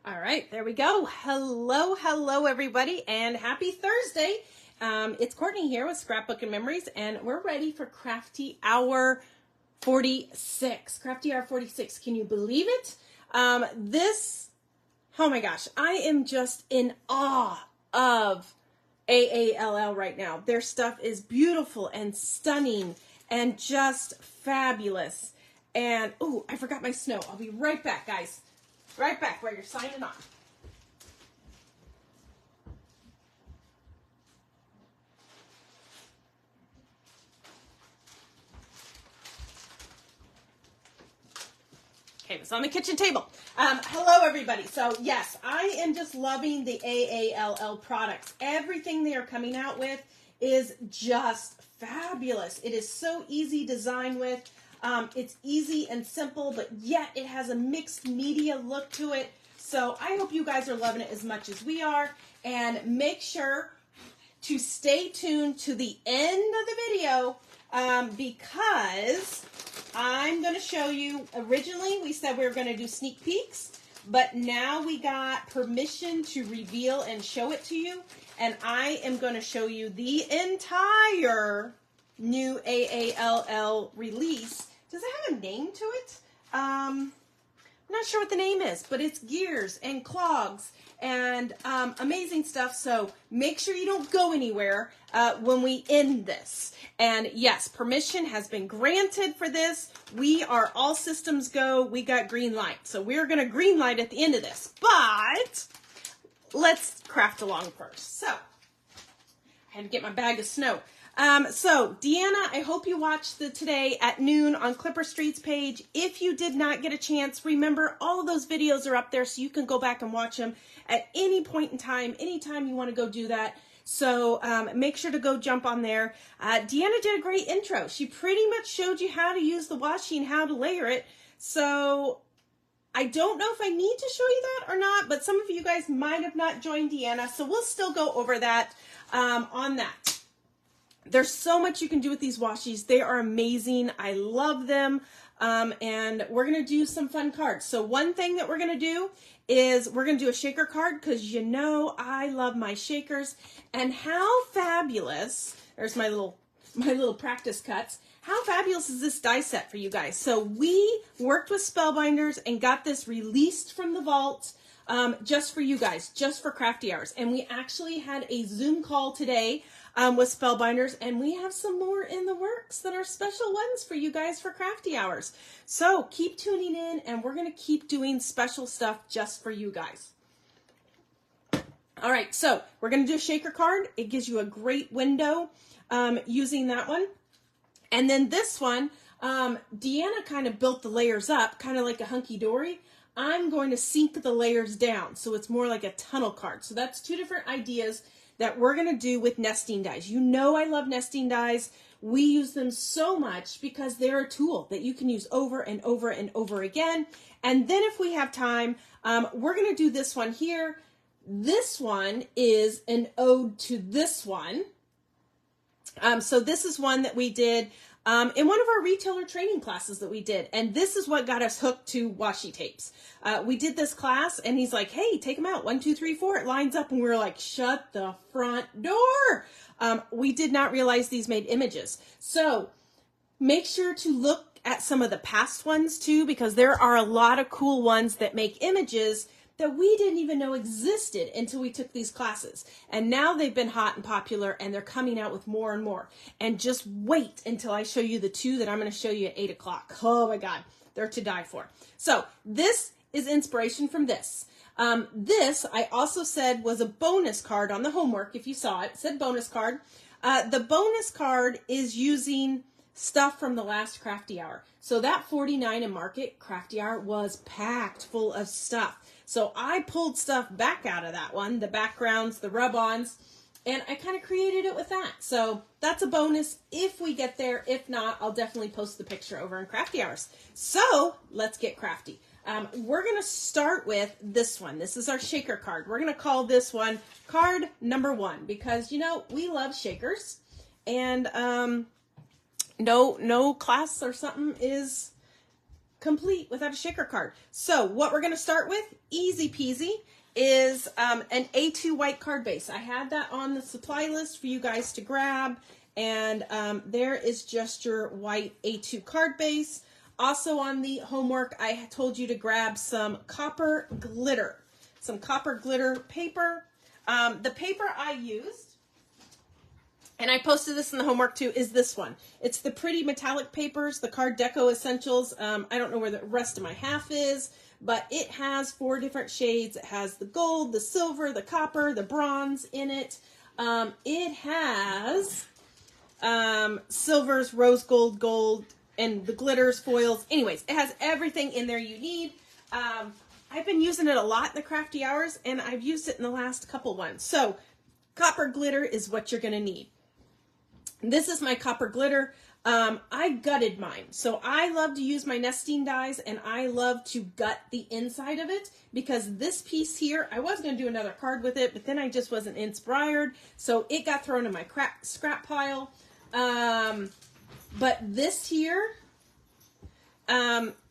All right, there we go. Hello, everybody, and happy Thursday. It's Kourtney here with Scrapbook-N-Memories, and we're ready for Crafty Hour 46. Crafty Hour 46. Can you believe it? Oh my gosh, I am just in awe of AALL right now. Their stuff is beautiful and stunning and just fabulous. And, oh, I forgot my snow. I'll be right back, guys. Right back while you're signing on. Okay, it's on the kitchen table. Hello, everybody. So, yes, I am just loving the AALL products. Everything they are coming out with is just fabulous. It is so easy to design with. It's easy and simple, but yet it has a mixed media look to it. So I hope you guys are loving it as much as we are. And make sure to stay tuned to the end of the video because I'm going to show you, originally we said we were going to do sneak peeks, but now we got permission to reveal and show it to you. And I am going to show you the entire new AALL release. Does it have a name to it? I'm not sure what the name is, but it's gears and clogs and amazing stuff. So make sure you don't go anywhere when we end this. And yes, permission has been granted for this. We are all systems go. We got green light. So we're going to green light at the end of this. But let's craft along first. So I had to get my bag of snow. So Deanna, I hope you watched the Today at Noon on Clipper Street's page. If you did not get a chance, remember all of those videos are up there so you can go back and watch them at any point in time, anytime you want to go do that. So make sure to go jump on there. Deanna did a great intro. She pretty much showed you how to use the washi and how to layer it. So I don't know if I need to show you that or not, but some of you guys might have not joined Deanna, so we'll still go over that on that. There's so much you can do with these washis. They are amazing. I love them. And we're going to do some fun cards. So one thing that we're going to do is we're going to do a shaker card because you know I love my shakers. And how fabulous, there's my little practice cuts. How fabulous is this die set for you guys? So we worked with Spellbinders and got this released from the vault just for you guys, just for Crafty Hours. And we actually had a Zoom call today with Spellbinders, and we have some more in the works that are special ones for you guys for Crafty Hours. So keep tuning in, and we're going to keep doing special stuff just for you guys. All right, so we're going to do a shaker card. It gives you a great window using that one. And then this one, Deanna kind of built the layers up, kind of like a hunky-dory. I'm going to sink the layers down, so it's more like a tunnel card. So that's two different ideas that we're going to do with nesting dies. You know I love nesting dies. We use them so much because they're a tool that you can use over and over and over again. And then if we have time, we're going to do this one here. This one is an ode to this one. So this is one that we did in one of our retailer training classes that we did. And this is what got us hooked to washi tapes. We did this class and he's like, hey, take them out. 1, 2, 3, 4. It lines up. And we were like, shut the front door. We did not realize these made images. So make sure to look at some of the past ones too, because there are a lot of cool ones that make images that we didn't even know existed until we took these classes. And now they've been hot and popular and they're coming out with more and more. And just wait until I show you the two that I'm going to show you at 8 o'clock. Oh my God, they're to die for. So this is inspiration from this. This, I also said, was a bonus card on the homework. If you saw it, it said bonus card. The bonus card is using stuff from the last Crafty Hour. So that 49 in Market Crafty Hour was packed full of stuff. So I pulled stuff back out of that one, the backgrounds, the rub-ons, and I kind of created it with that. So that's a bonus if we get there. If not, I'll definitely post the picture over in Crafty Hours. So let's get crafty. We're going to start with this one. This is our shaker card. We're going to call this one card number 1 because, you know, we love shakers. And no class or something is complete without a shaker card. So what we're going to start with, easy peasy, is an A2 white card base. I had that on the supply list for you guys to grab, and there is just your white A2 card base. Also on the homework, I told you to grab some copper glitter, paper. The paper I used, and I posted this in the homework too, is this one. It's the Pretty Metallic Papers, the Card Deco Essentials. I don't know where the rest of my half is, but it has 4 different shades. It has the gold, the silver, the copper, the bronze in it. It has silvers, rose gold, gold, and the glitters, foils. Anyways, it has everything in there you need. I've been using it a lot in the crafty hours, and I've used it in the last couple ones. So copper glitter is what you're going to need. This is my copper glitter. I gutted mine. So I love to use my nesting dies, and I love to gut the inside of it, because this piece here, I was going to do another card with it, but then I just wasn't inspired. So it got thrown in my scrap pile. But this here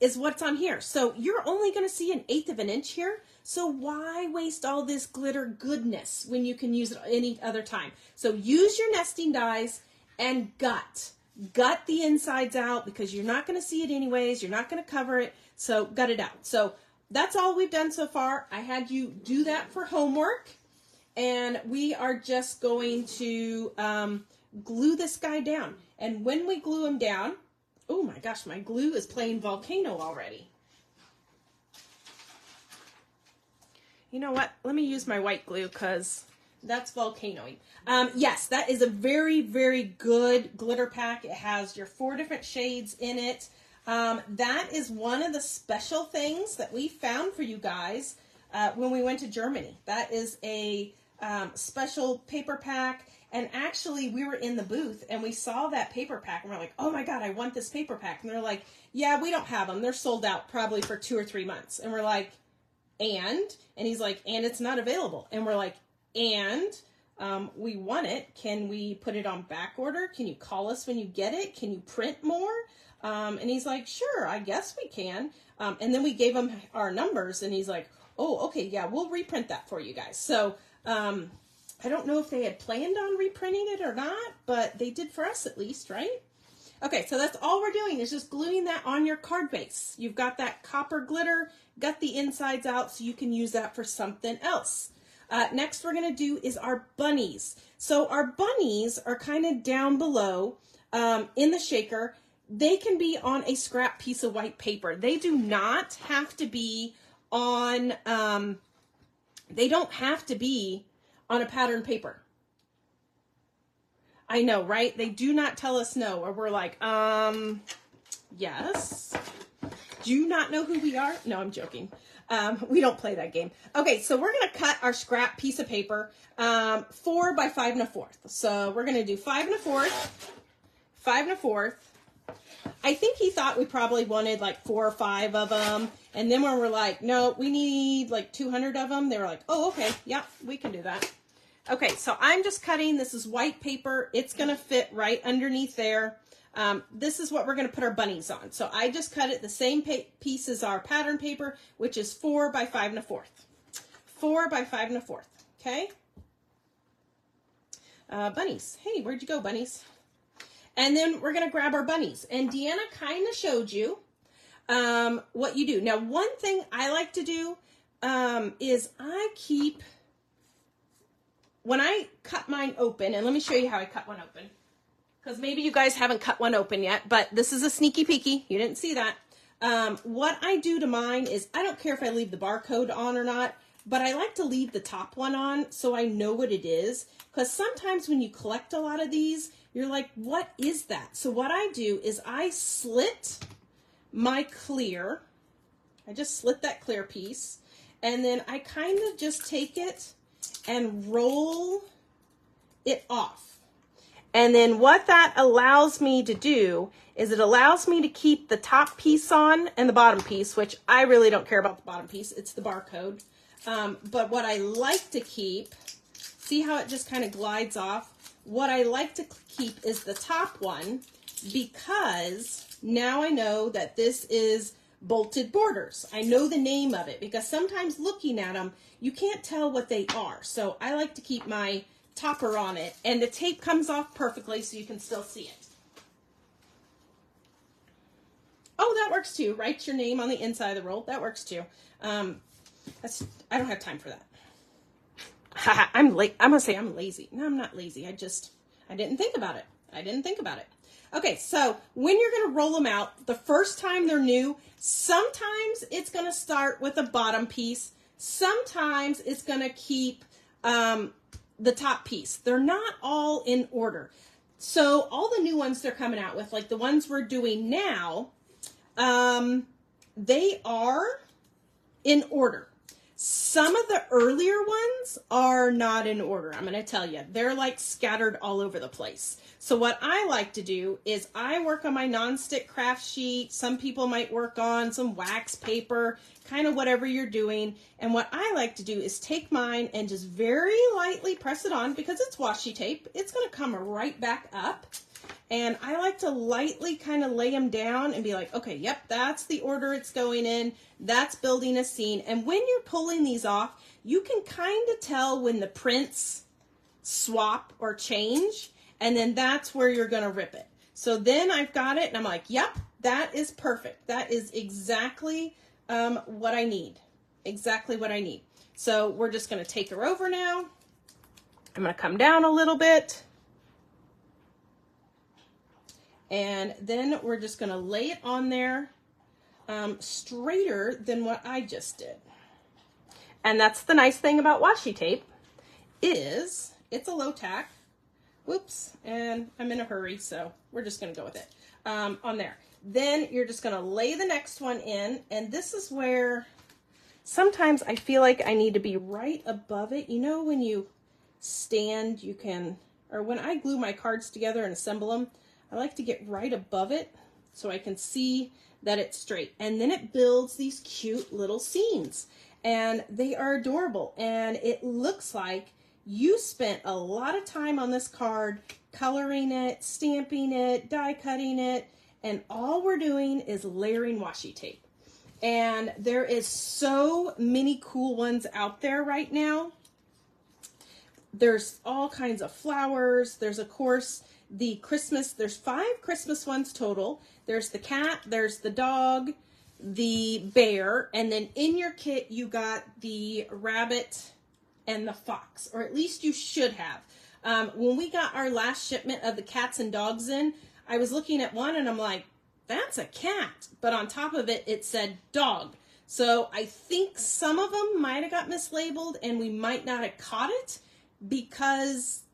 is what's on here. So you're only going to see 1/8 of an inch here. So why waste all this glitter goodness when you can use it any other time? So use your nesting dies and gut the insides out, because you're not going to see it anyways. You're not going to cover it. So gut it out. So that's all we've done so far. I had you do that for homework, and we are just going to glue this guy down. And when we glue him down, oh my gosh, my glue is playing volcano already. You know what? Let me use my white glue, because that's volcanoing. Yes, that is a very, very good glitter pack. It has your 4 different shades in it. That is one of the special things that we found for you guys when we went to Germany. That is a special paper pack. And actually, we were in the booth, and we saw that paper pack, and we're like, oh my God, I want this paper pack. And they're like, yeah, we don't have them. They're sold out probably for 2 or 3 months. And we're like, and he's like, and it's not available. And we're like, and we want it. Can we put it on back order? Can you call us when you get it? Can you print more? And he's like, sure, I guess we can. And then we gave him our numbers, and he's like, oh, okay, yeah, we'll reprint that for you guys. So I don't know if they had planned on reprinting it or not, but they did for us at least, right? Okay, so that's all we're doing, is just gluing that on your card base. You've got that copper glitter, got the insides out, so you can use that for something else. Next we're going to do is our bunnies. So our bunnies are kind of down below in the shaker. They can be on a scrap piece of white paper. They do not have to be on, they don't have to be on a pattern paper. I know, right? They do not tell us no, or we're like, yes. Do you not know who we are? No, I'm joking. We don't play that game. Okay, so we're going to cut our scrap piece of paper 4 by 5 1/4. So we're going to do 5 1/4, 5 1/4. I think he thought we probably wanted like 4 or 5 of them. And then when we're like, no, we need like 200 of them, they were like, oh, okay, yeah, we can do that. Okay, so I'm just cutting. This is white paper. It's going to fit right underneath there. This is what we're going to put our bunnies on. So I just cut it the same piece as our pattern paper, which is 4 by 5 1/4. 4 by 5 1/4. Okay? Bunnies. Hey, where'd you go, bunnies? And then we're going to grab our bunnies. And Deanna kind of showed you what you do. Now, one thing I like to do is I keep, when I cut mine open, and let me show you how I cut one open, because maybe you guys haven't cut one open yet, but this is a sneaky peeky. You didn't see that. What I do to mine is, I don't care if I leave the barcode on or not, but I like to leave the top one on so I know what it is, because sometimes when you collect a lot of these, you're like, what is that? So what I do is I slit my clear. I just slit that clear piece, and then I kind of just take it and roll it off. And then what that allows me to do is it allows me to keep the top piece on and the bottom piece, which I really don't care about the bottom piece. It's the barcode. But what I like to keep, see how it just kind of glides off? What I like to keep is the top one, because now I know that this is bolted borders. I know the name of it because sometimes looking at them, you can't tell what they are. So I like to keep my topper on it, and the tape comes off perfectly so you can still see it. Oh, that works too. Write your name on the inside of the roll. That works too. I don't have time for that. I'm gonna say I'm lazy. No, I'm not lazy. I didn't think about it. Okay, so when you're gonna roll them out, the first time they're new, sometimes it's gonna start with a bottom piece. Sometimes it's gonna keep the top piece. They're not all in order. So all the new ones they're coming out with, like the ones we're doing now, they are in order. Some of the earlier ones are not in order. I'm going to tell you, they're like scattered all over the place. So what I like to do is I work on my nonstick craft sheet. Some people might work on some wax paper, kind of whatever you're doing. And what I like to do is take mine and just very lightly press it on because it's washi tape. It's going to come right back up. And I like to lightly kind of lay them down and be like, okay, yep, that's the order it's going in. That's building a scene. And when you're pulling these off, you can kind of tell when the prints swap or change. And then that's where you're going to rip it. So then I've got it and I'm like, yep, that is perfect. That is exactly what I need. Exactly what I need. So we're just going to take her over now. I'm going to come down a little bit. And then we're just going to lay it on there straighter than what I just did. And that's the nice thing about washi tape is it's a low tack. Whoops, and I'm in a hurry, so we're just going to go with it on there. Then you're just going to lay the next one in, and this is where sometimes I feel like I need to be right above it. You know when you stand, you can, or when I glue my cards together and assemble them, I like to get right above it so I can see that it's straight. And then it builds these cute little scenes, and they are adorable, and it looks like you spent a lot of time on this card, coloring it, stamping it, die cutting it, and all we're doing is layering washi tape. And there is so many cool ones out there right now. There's all kinds of flowers. There's, of course, the Christmas. There's 5 Christmas ones total. There's the cat, there's the dog, the bear, and then in your kit you got the rabbit and the fox, or at least you should have. When we got our last shipment of the cats and dogs in, I was looking at one and I'm like, that's a cat. But on top of it, it said dog. So I think some of them might have got mislabeled and we might not have caught it because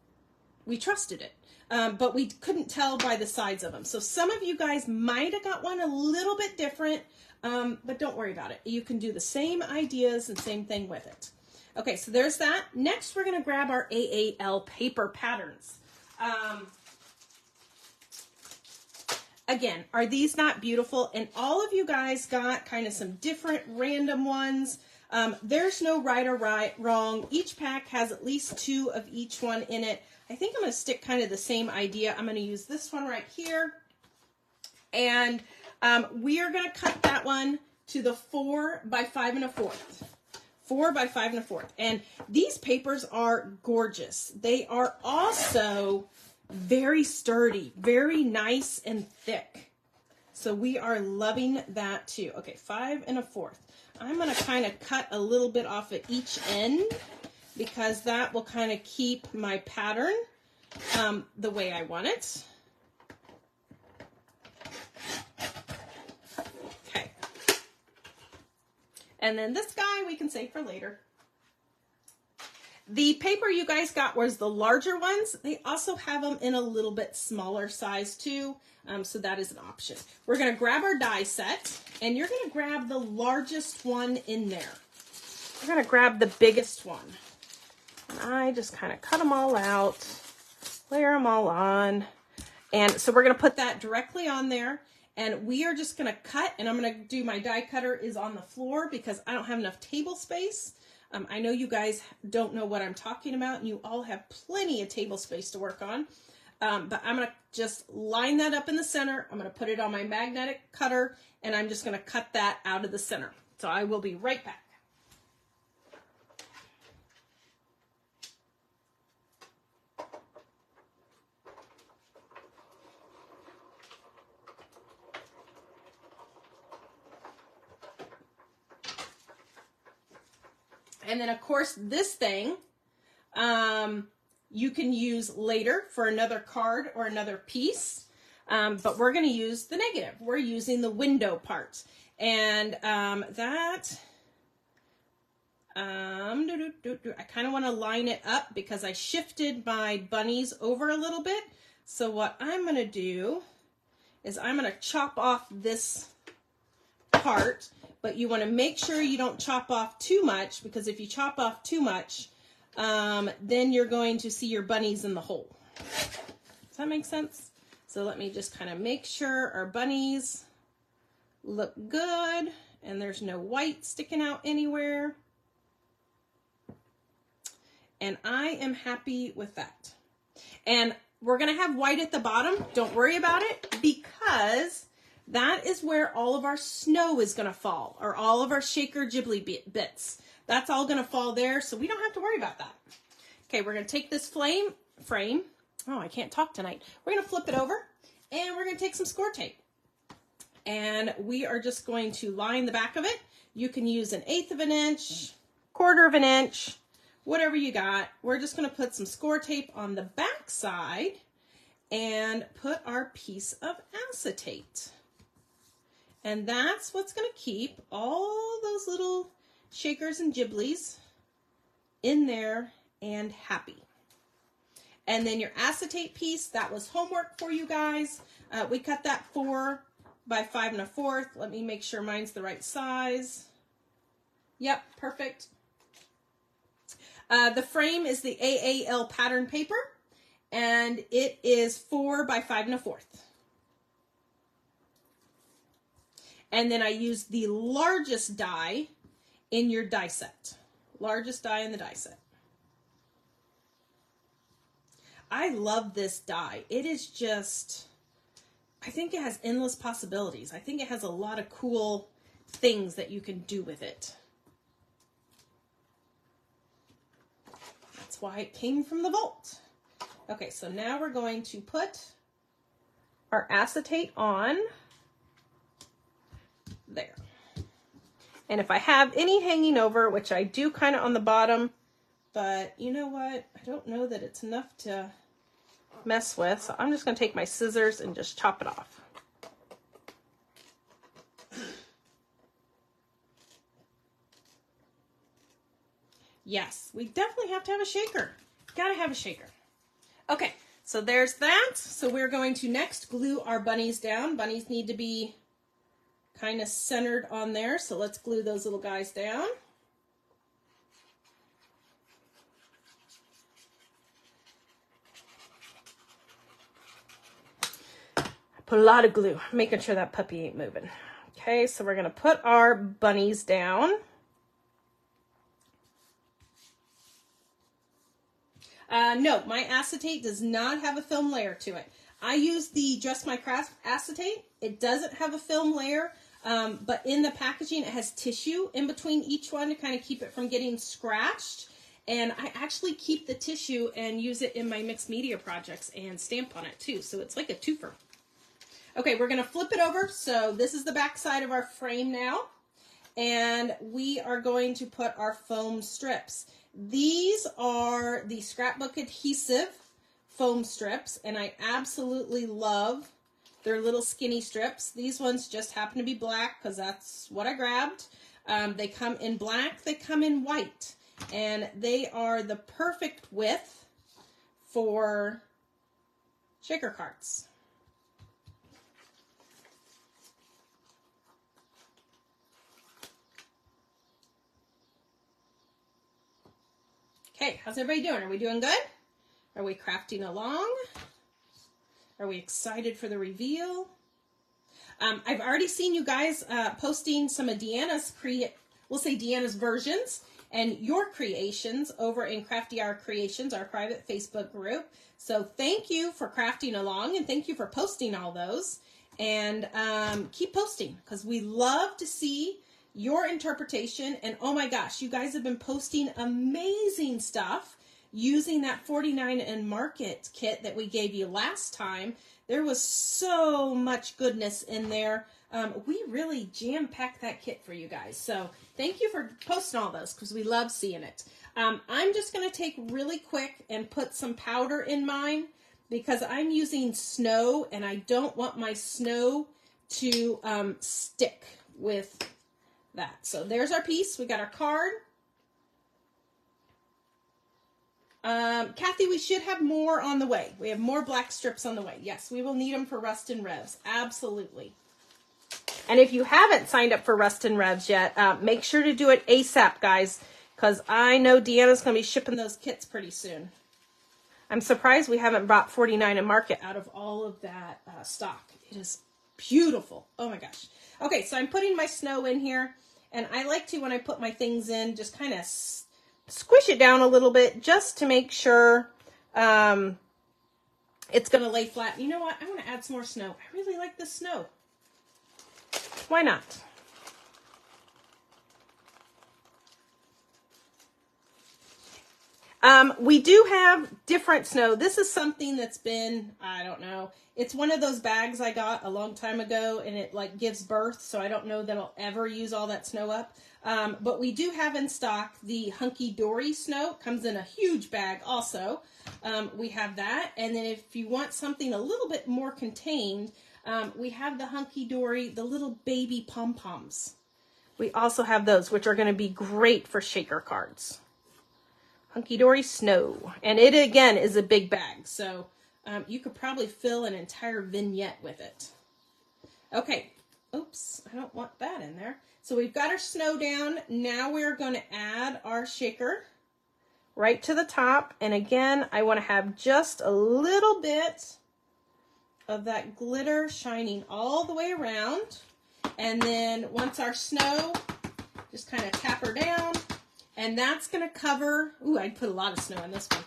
we trusted it. But we couldn't tell by the sides of them. So some of you guys might have got one a little bit different, but don't worry about it. You can do the same ideas and same thing with it. Okay, so there's that. Next, we're going to grab our AAL paper patterns. Again, are these not beautiful? And all of you guys got kind of some different random ones. There's no right or wrong. Each pack has at least 2 of each one in it. I think I'm going to stick kind of the same idea. I'm going to use this one right here. And we are going to cut that one to the 4 by 5 1/4. 4 by 5 1/4. And these papers are gorgeous. They are also very sturdy, very nice and thick. So we are loving that too. Okay, 5 1/4. I'm going to kind of cut a little bit off at each end because that will kind of keep my pattern the way I want it. Okay. And then this guy we can save for later. The paper you guys got was the larger ones. They also have them in a little bit smaller size too, so that is an option. We're going to grab our die set, and you're going to grab the largest one in there. We're going to grab the biggest one. And I just kind of cut them all out, layer them all on, and so we're going to put that directly on there. And we are just going to cut, and I'm going to do my die cutter is on the floor because I don't have enough table space. I know you guys don't know what I'm talking about, and you all have plenty of table space to work on. but I'm going to just line that up in the center. I'm going to put it on my magnetic cutter, and I'm just going to cut that out of the center. So I will be right back. And then, of course, this thing you can use later for another card or another piece, but we're going to use the negative. We're using the window part. And I kind of want to line it up because I shifted my bunnies over a little bit. So what I'm going to do is I'm going to chop off this part. But you want to make sure you don't chop off too much, because if you chop off too much, then you're going to see your bunnies in the hole. Does that make sense? So let me just kind of make sure our bunnies look good and there's no white sticking out anywhere. And I am happy with that. And we're going to have white at the bottom. Don't worry about it, because that is where all of our snow is going to fall, or all of our shaker ghibli bits. That's all going to fall there, so we don't have to worry about that. Okay, we're going to take this frame. Oh, I can't talk tonight. We're going to flip it over, and we're going to take some score tape. And we are just going to line the back of it. You can use 1/8 of an inch, 1/4 of an inch, whatever you got. We're just going to put some score tape on the back side and put our piece of acetate. And that's what's going to keep all those little shakers and ghiblis in there and happy. And then your acetate piece, that was homework for you guys. We cut that 4 by 5 1/4. Let me make sure mine's the right size. Yep, perfect. The frame is the AAL pattern paper, and it is 4 by 5 1/4. And then I use the largest die in your die set. Largest die in the die set. I love this die. It is just, I think it has endless possibilities. I think it has a lot of cool things that you can do with it. That's why it came from the vault. Okay, so now we're going to put our acetate on. There. And if I have any hanging over, which I do kind of on the bottom, but you know what? I don't know that it's enough to mess with, so I'm just going to take my scissors and just chop it off. Yes, we definitely have to have a shaker. Gotta have a shaker. Okay, so there's that. So we're going to next glue our bunnies down. Bunnies need to be kind of centered on there, so let's glue those little guys down. I put a lot of glue, making sure that puppy ain't moving. Okay, so we're gonna put our bunnies down. No, my acetate does not have a film layer to it. I use the Just My Craft acetate. It doesn't have a film layer. But in the packaging, it has tissue in between each one to kind of keep it from getting scratched. And I actually keep the tissue and use it in my mixed media projects and stamp on it too. So it's like a twofer. Okay, we're going to flip it over. So this is the back side of our frame now. And we are going to put our foam strips. These are the scrapbook adhesive foam strips. And I absolutely love their little skinny strips. These ones just happen to be black because that's what I grabbed. They come in black, they come in white, and they are the perfect width for shaker carts. Okay, how's everybody doing? Are we doing good? Are we crafting along? Are we excited for the reveal? I've already seen you guys posting some of Deanna's Deanna's versions, and your creations over in Crafty Our Creations, our private Facebook group. So thank you for crafting along, and thank you for posting all those. And keep posting, because we love to see your interpretation. And oh my gosh, you guys have been posting amazing stuff using that 49 and Market kit that we gave you last time. There was so much goodness in there. We really jam-packed that kit for you guys. So thank you for posting all those, because we love seeing it. I'm just going to take really quick and put some powder in mine, because I'm using snow and I don't want my snow to stick with that. So there's our piece. We got our card. Kathy, we should have more on the way. We have more black strips on the way. Yes, we will need them for Rust and Revs. Absolutely. And if you haven't signed up for Rust and Revs yet, make sure to do it ASAP, guys, because I know Deanna's going to be shipping those kits pretty soon. I'm surprised we haven't brought 49 and Market out of all of that stock. It is beautiful. Oh my gosh. Okay, so I'm putting my snow in here, and I like to, when I put my things in, just kind of squish it down a little bit just to make sure it's going to lay flat. You know what? I want to add some more snow. I really like this snow. Why not? We do have different snow. This is something that's been, I don't know. It's one of those bags I got a long time ago, and it like gives birth, so I don't know that I'll ever use all that snow up. But we do have in stock the Hunky Dory snow. It comes in a huge bag also. We have that. And then if you want something a little bit more contained, we have the Hunky Dory, the little baby pom-poms. We also have those, which are going to be great for shaker cards. Hunky Dory Snow. And it, again, is a big bag. So you could probably fill an entire vignette with it. Okay. Oops, I don't want that in there. So we've got our snow down. Now we're going to add our shaker right to the top. And again, I want to have just a little bit of that glitter shining all the way around. And then once our snow, just kind of tap her down. And that's going to cover, ooh, I'd put a lot of snow in this one.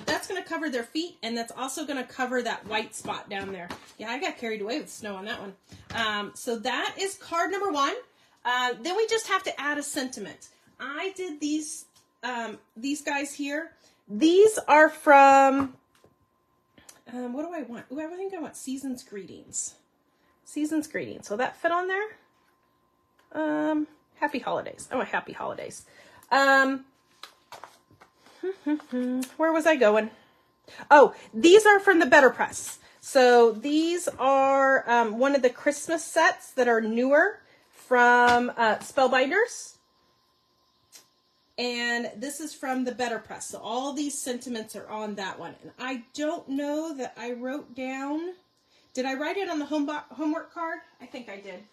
That's going to cover their feet, and that's also going to cover that white spot down there. Yeah, I got carried away with snow on that one. So that is card number 1. Then we just have to add a sentiment. I did these guys here. These are from, what do I want? Ooh, I think I want Season's Greetings. Season's Greetings. Will that fit on there? Happy Holidays. I want Happy Holidays. Where was I going? Oh, these are from the Better Press. So these are one of the Christmas sets that are newer from Spellbinders. And this is from the Better Press. So all these sentiments are on that one. And I don't know that I wrote down. Did I write it on the homework card? I think I did.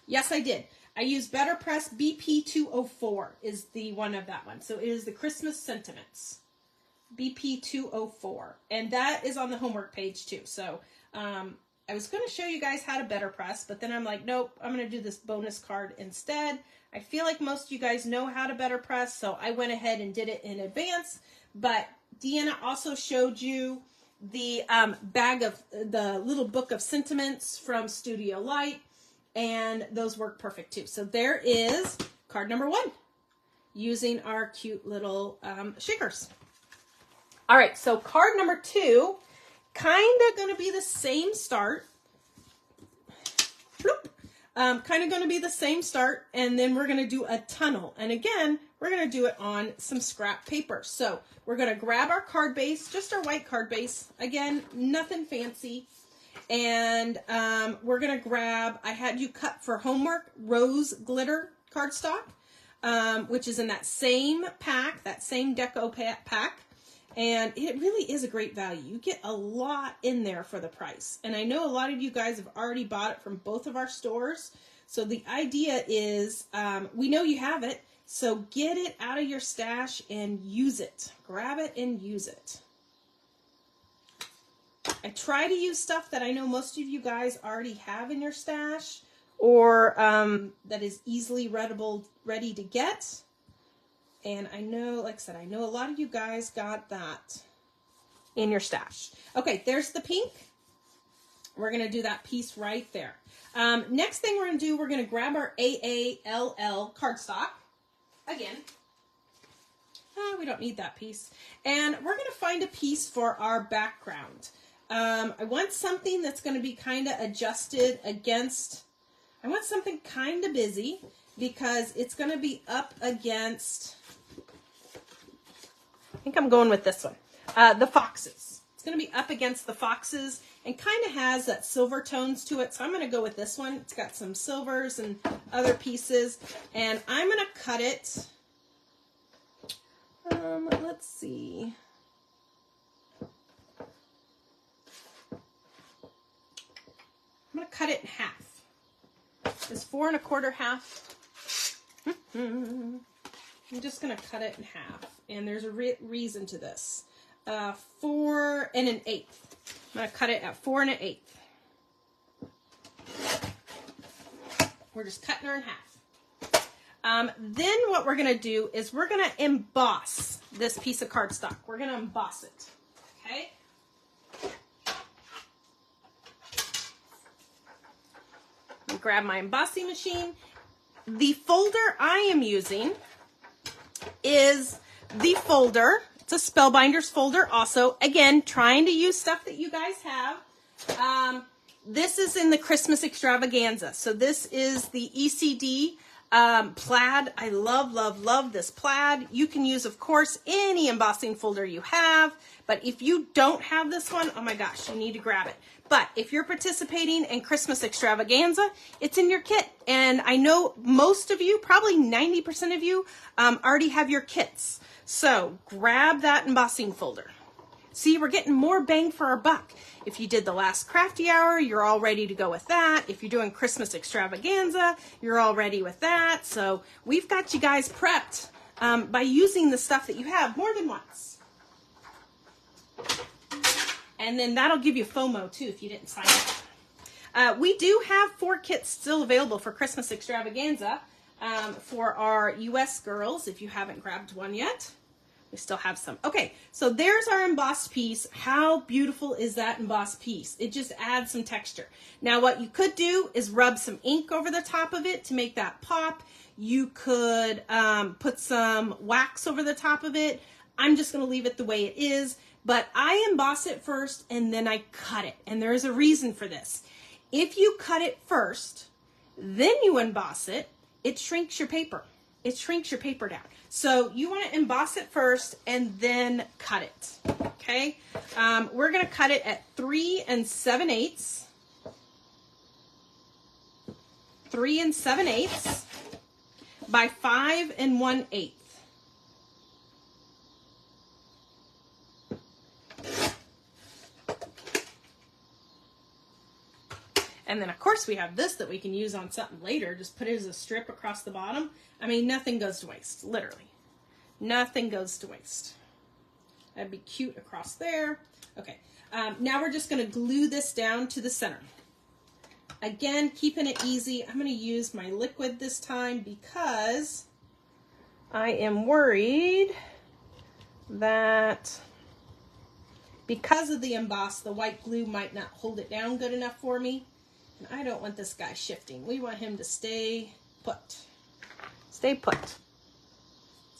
Yes, I did. I used Better Press BP204 is the one of that one. So it is the Christmas Sentiments. BP204. And that is on the homework page too. So I was going to show you guys how to Better Press, but then I'm like, nope, I'm going to do this bonus card instead. I feel like most of you guys know how to Better Press, so I went ahead and did it in advance. But Deanna also showed you the bag of the little book of sentiments from Studio Light. And those work perfect too. So there is card number 1 using our cute little shakers. All right, so card number 2, kind of going to be the same start. Kind of going to be the same start, and then we're going to do a tunnel. And again, we're going to do it on some scrap paper. So we're going to grab our card base, just our white card base. Again, nothing fancy. And we're going to grab, I had you cut for homework, rose glitter cardstock, which is in that same pack, that same deco pack. And it really is a great value. You get a lot in there for the price. And I know a lot of you guys have already bought it from both of our stores. So the idea is, we know you have it, so get it out of your stash and use it. Grab it and use it. I try to use stuff that I know most of you guys already have in your stash, or that is easily ready to get. And I know, like I said, I know a lot of you guys got that in your stash. Okay, there's the pink. We're going to do that piece right there. Next thing we're going to do, we're going to grab our AALL cardstock. Again, we don't need that piece. And we're going to find a piece for our background. I want something that's going to be kind of adjusted against, I want something kind of busy because it's going to be up against, I think I'm going with this one, the foxes. It's going to be up against the foxes and kind of has that silver tones to it. So I'm going to go with this one. It's got some silvers and other pieces. And I'm going to cut it. Let's see. I'm going to cut it in half. It's 4 1/4 half. I'm just going to cut it in half. And there's a reason to this. 4 1/8. I'm going to cut it at 4 1/8. We're just cutting her in half. Then what we're going to do is we're going to emboss this piece of cardstock. We're going to emboss it. Okay? Grab my embossing machine. The folder I am using is the folder. It's a Spellbinders folder also. Again, trying to use stuff that you guys have. This is in the Christmas extravaganza. So this is the ECD plaid. I love, love, love this plaid. You can use, of course, any embossing folder you have. But if you don't have this one, oh my gosh, you need to grab it. But if you're participating in Christmas extravaganza, it's in your kit. And I know most of you, probably 90% of you, already have your kits. So grab that embossing folder. See, we're getting more bang for our buck. If you did the last Crafty Hour, you're all ready to go with that. If you're doing Christmas extravaganza, you're all ready with that. So we've got you guys prepped by using the stuff that you have more than once. And then that'll give you FOMO too if you didn't sign up. We do have 4 kits still available for Christmas extravaganza for our US girls. If you haven't grabbed one yet, we still have some. Okay, so there's our embossed piece. How beautiful is that embossed piece? It just adds some texture. Now what you could do is rub some ink over the top of it to make that pop. You could put some wax over the top of it. I'm just going to leave it the way it is. But I emboss it first and then I cut it. And there is a reason for this. If you cut it first, then you emboss it, it shrinks your paper. It shrinks your paper down. So you want to emboss it first and then cut it. Okay? We're going to cut it at 3 7/8. 3 7/8 by 5 1/8. And then, of course, we have this that we can use on something later. Just put it as a strip across the bottom. I mean, nothing goes to waste, literally. Nothing goes to waste. That'd be cute across there. Okay, now we're just going to glue this down to the center. Again, keeping it easy. I'm going to use my liquid this time because I am worried that because of the emboss, the white glue might not hold it down good enough for me. And I don't want this guy shifting. We want him to stay put. Stay put.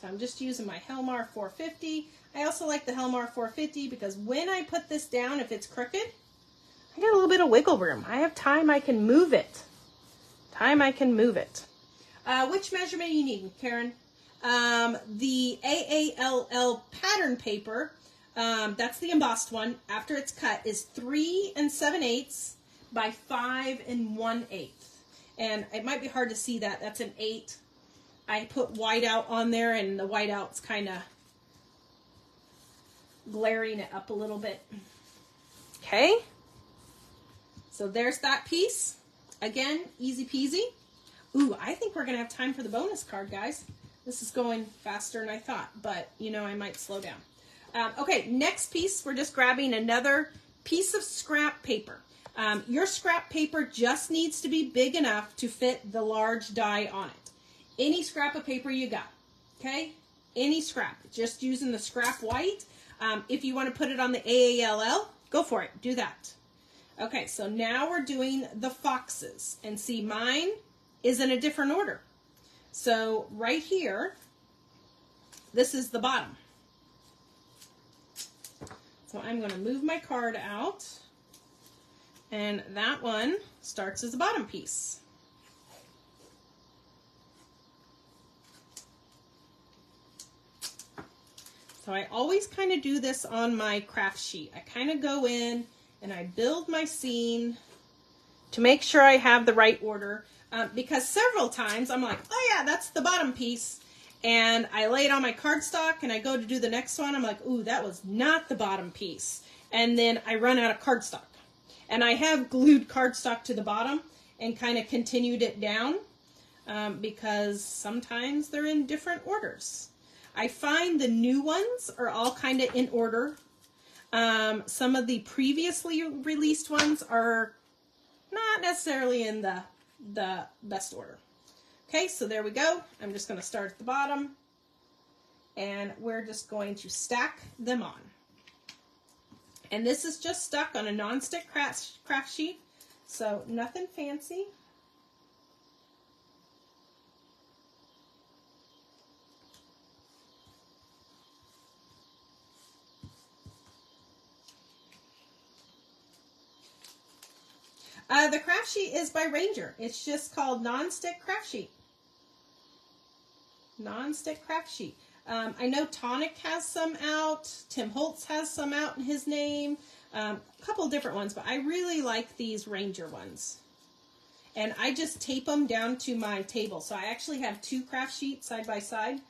So I'm just using my Helmar 450. I also like the Helmar 450 because when I put this down, if it's crooked, I got a little bit of wiggle room. I have time I can move it. Which measurement do you need, Karen? The AALL pattern paper, that's the embossed one, after it's cut, is 3 7/8 by 5 1/8. And it might be hard to see that. That's an 8. I put whiteout on there, and the whiteout's kind of glaring it up a little bit. Okay. So there's that piece. Again, easy peasy. Ooh, I think we're going to have time for the bonus card, guys. This is going faster than I thought, but, you know, I might slow down. Okay, next piece, we're just grabbing another piece of scrap paper. Your scrap paper just needs to be big enough to fit the large die on it. Any scrap of paper you got, okay? Any scrap, just using the scrap white. If you want to put it on the AALL, go for it, do that. Okay, so now we're doing the foxes, and see, mine is in a different order. So right here, this is the bottom. So I'm going to move my card out, and that one starts as the bottom piece. So I always kind of do this on my craft sheet. I kind of go in and I build my scene to make sure I have the right order, because several times I'm like, oh yeah, that's the bottom piece. And I lay it on my cardstock and I go to do the next one. I'm like, ooh, that was not the bottom piece. And then I run out of cardstock. And I have glued cardstock to the bottom and kind of continued it down because sometimes they're in different orders. I find the new ones are all kind of in order. Some of the previously released ones are not necessarily in the best order. Okay, so there we go. I'm just going to start at the bottom, and we're just going to stack them on. And this is just stuck on a non-stick craft sheet, so nothing fancy. The craft sheet is by Ranger. It's just called non-stick craft sheet. Non-stick craft sheet. I know Tonic has some out. Tim Holtz has some out in his name. A couple different ones, but I really like these Ranger ones. And I just tape them down to my table. So I actually have two craft sheets side by side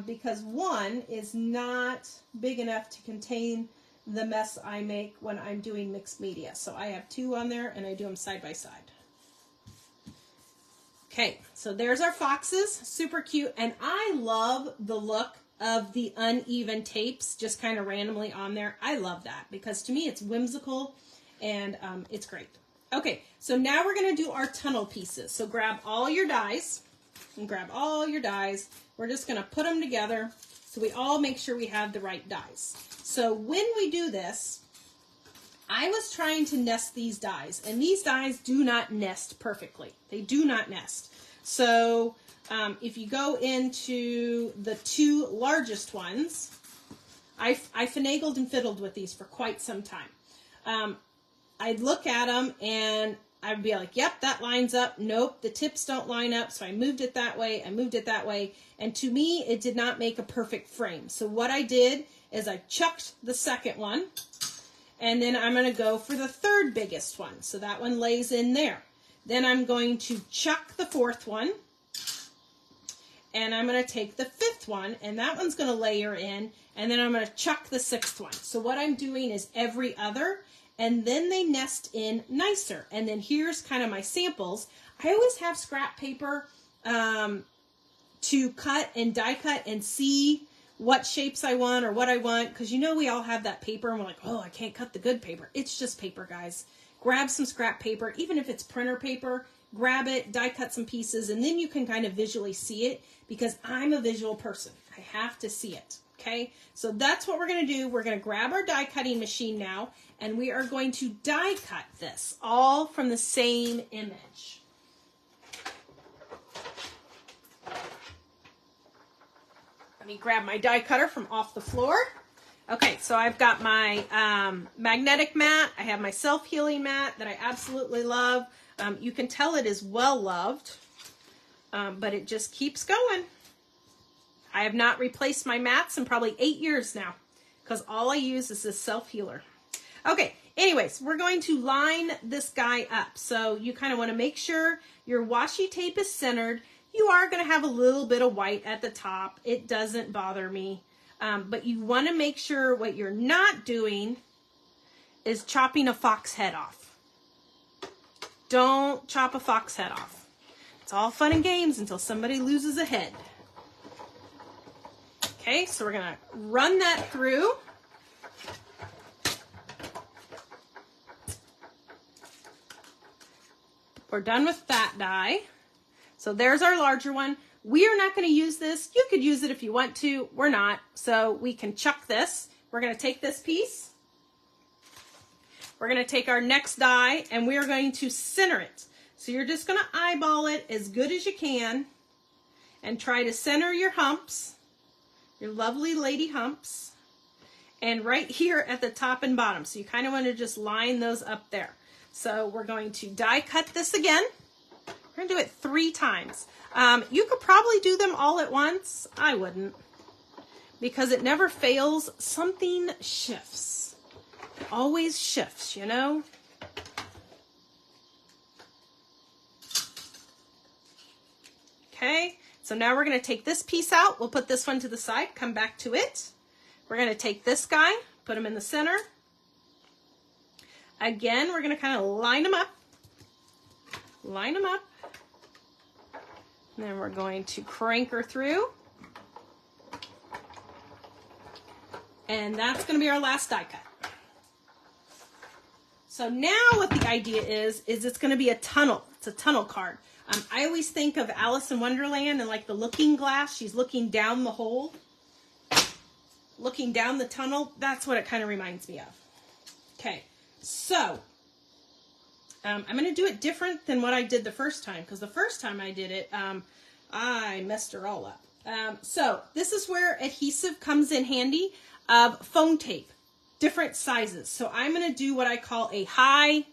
because one is not big enough to contain the mess I make when I'm doing mixed media. So I have two on there and I do them side by side. Okay, so there's our foxes, super cute. And I love the look of the uneven tapes just kind of randomly on there. I love that because to me it's whimsical and it's great. Okay, so now we're gonna do our tunnel pieces. So grab all your dies and grab all your dies. We're just gonna put them together so we all make sure we have the right dies. So when we do this, I was trying to nest these dies, and these dies do not nest perfectly. They do not nest. So if you go into the two largest ones, I finagled and fiddled with these for quite some time. I'd look at them and I'd be like, yep, that lines up. Nope, the tips don't line up. So I moved it that way. I moved it that way. And to me, it did not make a perfect frame. So what I did is I chucked the second one, and then I'm going to go for the third biggest one. So that one lays in there. Then I'm going to chuck the fourth one, and I'm going to take the fifth one, and that one's going to layer in, and then I'm going to chuck the sixth one. So what I'm doing is every other, and then they nest in nicer. And then here's kind of my samples. I always have scrap paper to cut and die cut and see what shapes I want or what I want, because you know we all have that paper and we're like, oh, I can't cut the good paper. It's just paper, guys. Grab some scrap paper, even if it's printer paper, grab it, die cut some pieces, and then you can kind of visually see it, because I'm a visual person. I have to see it, okay? So that's what we're going to do. We're going to grab our die cutting machine now, and we are going to die cut this all from the same image. Let me grab my die cutter from off the floor. Okay, so I've got my magnetic mat. I have my self-healing mat that I absolutely love. You can tell it is well loved, but it just keeps going. I have not replaced my mats in probably 8 years now because all I use is this self-healer. Okay, anyways, we're going to line this guy up. So you kind of want to make sure your washi tape is centered. You are going to have a little bit of white at the top. It doesn't bother me. But you want to make sure what you're not doing is chopping a fox head off. Don't chop a fox head off. It's all fun and games until somebody loses a head. Okay, so we're going to run that through. We're done with that die. So there's our larger one. We are not going to use this. You could use it if you want to. We're not. So we can chuck this. We're going to take this piece. We're going to take our next die and we are going to center it. So you're just going to eyeball it as good as you can and try to center your humps, your lovely lady humps, and right here at the top and bottom. So you kind of want to just line those up there. So we're going to die cut this again. We're going to do it 3 times. You could probably do them all at once. I wouldn't, because it never fails. Something shifts. It always shifts, you know? Okay, so now we're going to take this piece out. We'll put this one to the side, come back to it. We're going to take this guy, put him in the center. Again, we're going to kind of line them up. Line them up. And then we're going to crank her through. And that's going to be our last die cut. So now what the idea is it's going to be a tunnel. It's a tunnel card. I always think of Alice in Wonderland and like the looking glass. She's looking down the hole, looking down the tunnel. That's what it kind of reminds me of. Okay, so I'm going to do it different than what I did the first time, because the first time I did it, I messed her all up. So this is where adhesive comes in handy, of foam tape, different sizes. So I'm going to do what I call a high,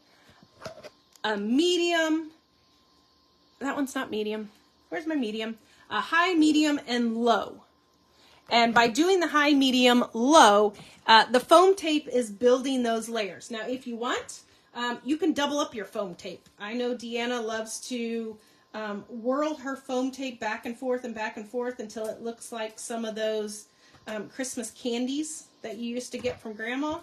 a medium. That one's not medium. Where's my medium? A high, medium, and low. And by doing the high, medium, low, the foam tape is building those layers. Now, if you want, you can double up your foam tape. I know Deanna loves to whirl her foam tape back and forth until it looks like some of those Christmas candies that you used to get from Grandma.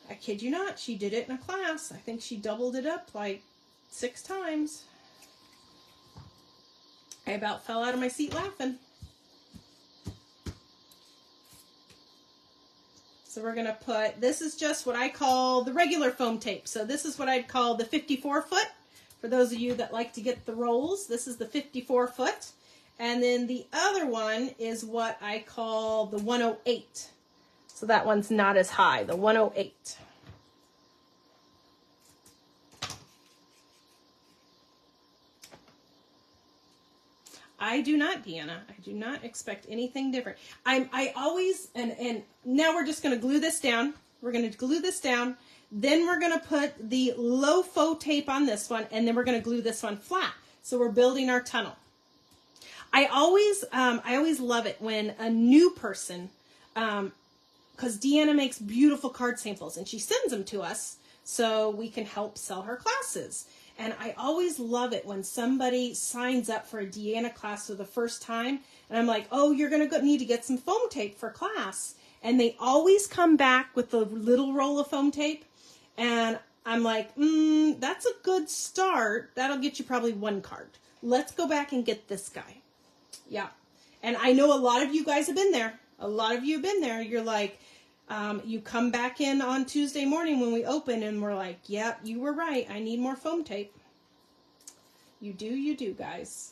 I kid you not, she did it in a class. I think she doubled it up like 6 times. I about fell out of my seat laughing. So we're going to put, this is just what I call the regular foam tape. So this is what I'd call the 54 foot. For those of you that like to get the rolls, this is the 54 foot. And then the other one is what I call the 108. So that one's not as high, the 108. I do not, Deanna. I do not expect anything different. I always, and now we're just going to glue this down. We're going to glue this down. Then we're going to put the low faux tape on this one, and then we're going to glue this one flat. So we're building our tunnel. I always love it when a new person, because Deanna makes beautiful card samples, and she sends them to us so we can help sell her classes. And I always love it when somebody signs up for a Deanna class for the first time. And I'm like, oh, you're going to need to get some foam tape for class. And they always come back with a little roll of foam tape. And I'm like, that's a good start. That'll get you probably 1 card. Let's go back and get this guy. Yeah. And I know a lot of you guys have been there. A lot of you have been there. You're like, you come back in on Tuesday morning when we open and we're like, yep, you were right. I need more foam tape. You do, guys.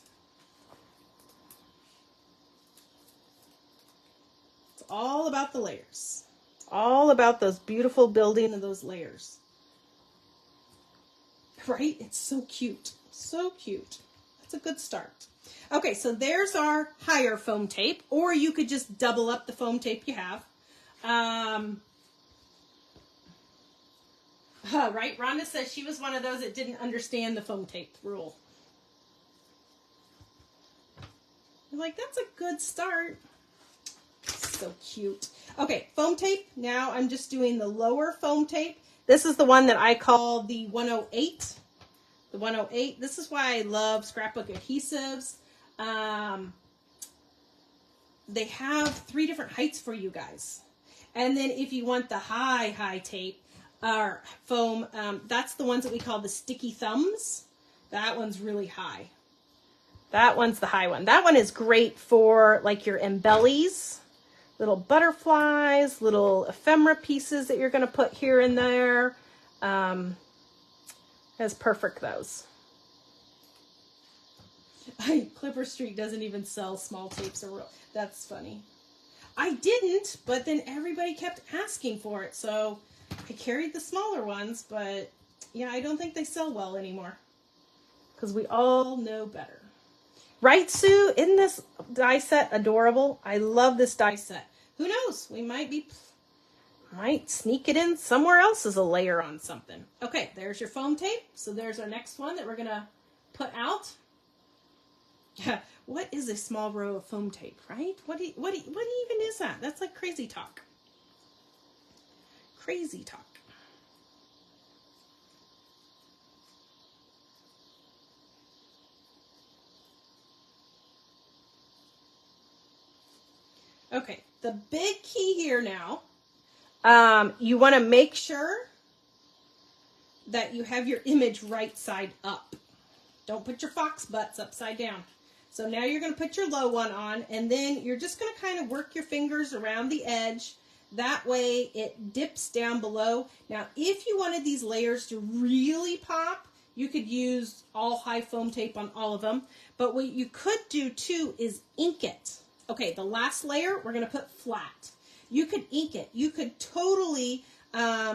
It's all about the layers. All about those beautiful building of those layers. Right? It's so cute. So cute. That's a good start. Okay, so there's our higher foam tape, or you could just double up the foam tape you have. Right? Rhonda says she was one of those that didn't understand the foam tape rule. I'm like, that's a good start. So cute. Okay, foam tape. Now I'm just doing the lower foam tape. This is the one that I call the 108. The 108. This is why I love scrapbook adhesives. They have 3 different heights for you guys. And then if you want the high tape or foam, that's the ones that we call the sticky thumbs. That one's really high. That one's the high one. That one is great for like your embellies, little butterflies, little ephemera pieces that you're going to put here and there. That's perfect, those. Clipper Street doesn't even sell small tapes. That's funny. I didn't, but then everybody kept asking for it, so I carried the smaller ones, but yeah, I don't think they sell well anymore because we all know better. Right, Sue? Isn't this die set adorable? I love this die set. Who knows? We might sneak it in somewhere else as a layer on something. Okay, there's your foam tape. So there's our next one that we're going to put out. What is a small row of foam tape, right? What even is that? That's like crazy talk. Crazy talk. Okay, the big key here now, you want to make sure that you have your image right side up. Don't put your fox butts upside down. So now you're going to put your low one on, and then you're just going to kind of work your fingers around the edge. That way it dips down below. Now, if you wanted these layers to really pop, you could use all high foam tape on all of them. But what you could do too is ink it. Okay, the last layer we're going to put flat. You could ink it. You could totally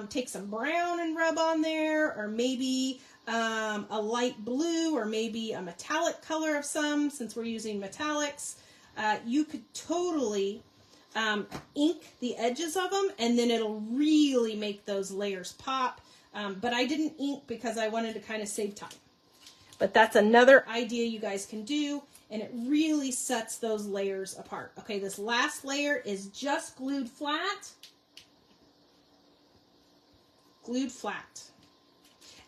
take some brown and rub on there, or maybe a light blue, or maybe a metallic color of some, since we're using metallics. You could totally ink the edges of them, and then it'll really make those layers pop. But I didn't ink because I wanted to kind of save time. But that's another idea you guys can do, and it really sets those layers apart. Okay, this last layer is just glued flat. Glued flat.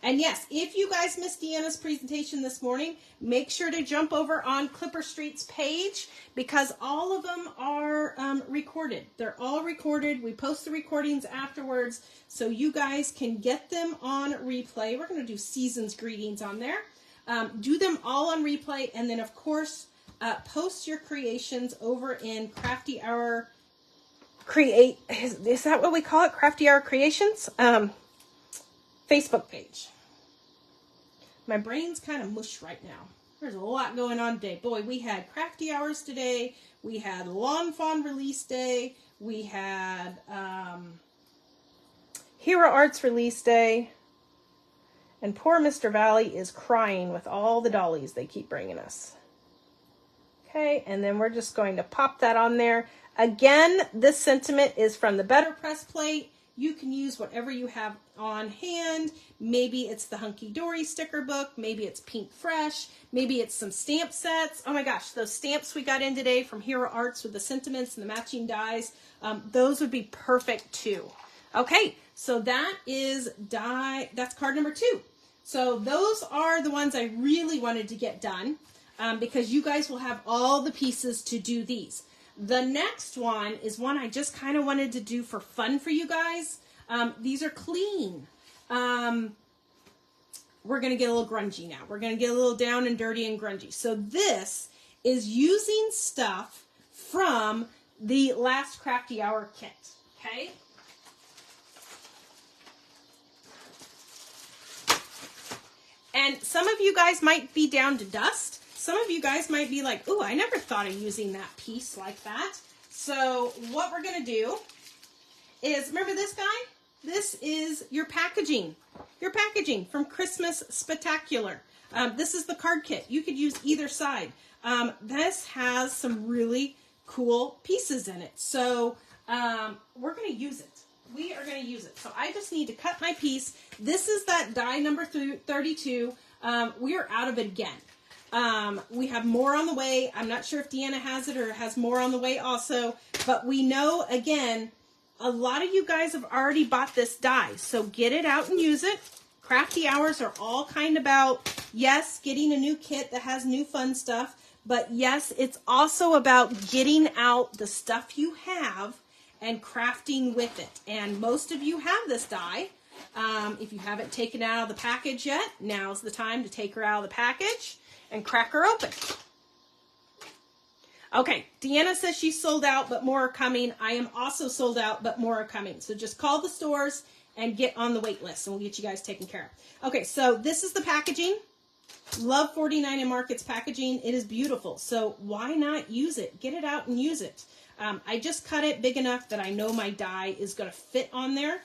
And yes, if you guys missed Deanna's presentation this morning, make sure to jump over on Clipper Street's page, because all of them are recorded. They're all recorded. We post the recordings afterwards, so you guys can get them on replay. We're going to do season's greetings on there. Do them all on replay, and then of course post your creations over in Crafty Hour Create. Is that what we call it? Crafty Hour Creations Facebook page. My brain's kind of mush right now. There's a lot going on today. Boy, we had Crafty Hours today. We had Lawn Fawn release day. We had Hero Arts release day. And poor Mr. Valley is crying with all the dollies they keep bringing us. Okay, and then we're just going to pop that on there. Again, this sentiment is from the Better Press plate. You can use whatever you have on hand. Maybe it's the Hunky Dory sticker book. Maybe it's Pink Fresh. Maybe it's some stamp sets. Oh my gosh, those stamps we got in today from Hero Arts with the sentiments and the matching dies. Those would be perfect too. Okay, so that is that's card number 2. So those are the ones I really wanted to get done because you guys will have all the pieces to do these. The next one is one I just kind of wanted to do for fun for you guys. These are clean. We're going to get a little grungy now. We're going to get a little down and dirty and grungy. So this is using stuff from the last Crafty Hour kit. Okay? And some of you guys might be down to dust. Some of you guys might be like, ooh, I never thought of using that piece like that. So what we're going to do is, remember this guy? This is your packaging. Your packaging from Christmas Spectacular. This is the card kit. You could use either side. This has some really cool pieces in it. So we're going to use it. We are going to use it. So I just need to cut my piece. This is that die number 32. We are out of it again. We have more on the way. I'm not sure if Deanna has it or has more on the way also. But we know, again, a lot of you guys have already bought this die. So get it out and use it. Crafty Hours are all kind about, yes, getting a new kit that has new fun stuff. But yes, it's also about getting out the stuff you have and crafting with it. And most of you have this die. If you haven't taken it out of the package yet, now's the time to take her out of the package and crack her open. Okay, Deanna says she's sold out, but more are coming. I am also sold out, but more are coming. So just call the stores and get on the wait list, and we'll get you guys taken care of. Okay, so this is the packaging. Love 49 and Market's packaging. It is beautiful. So why not use it? Get it out and use it. I just cut it big enough that I know my die is going to fit on there.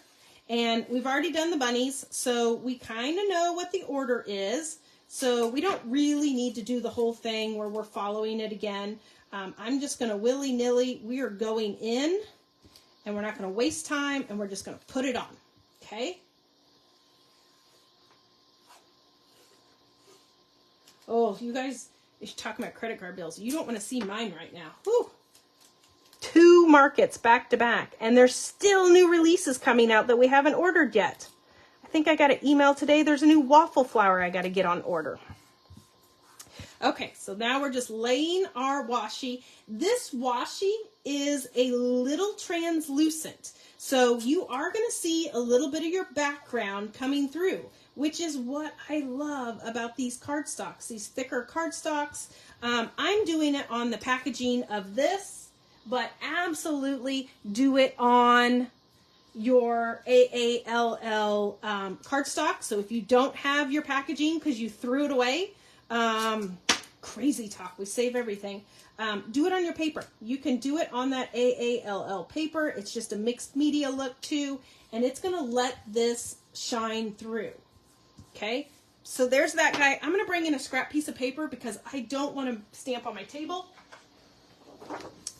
And we've already done the bunnies, so we kind of know what the order is. So we don't really need to do the whole thing where we're following it again. I'm just going to willy-nilly. We are going in, and we're not going to waste time, and we're just going to put it on. Okay? Oh, you guys, you should talk about credit card bills. You don't want to see mine right now. Whew. 2 Markets back to back, and there's still new releases coming out that we haven't ordered yet. I think I got an email today. There's a new waffle flour I got to get on order. Okay, so now we're just laying our washi. This washi is a little translucent, so you are going to see a little bit of your background coming through, which is what I love about these cardstocks, these thicker cardstocks. I'm doing it on the packaging of this, but absolutely do it on your AALL cardstock. So if you don't have your packaging because you threw it away, crazy talk, we save everything. Do it on your paper. You can do it on that AALL paper. It's just a mixed media look too, and it's going to let this shine through. Okay, so there's that guy. I'm going to bring in a scrap piece of paper because I don't want to stamp on my table.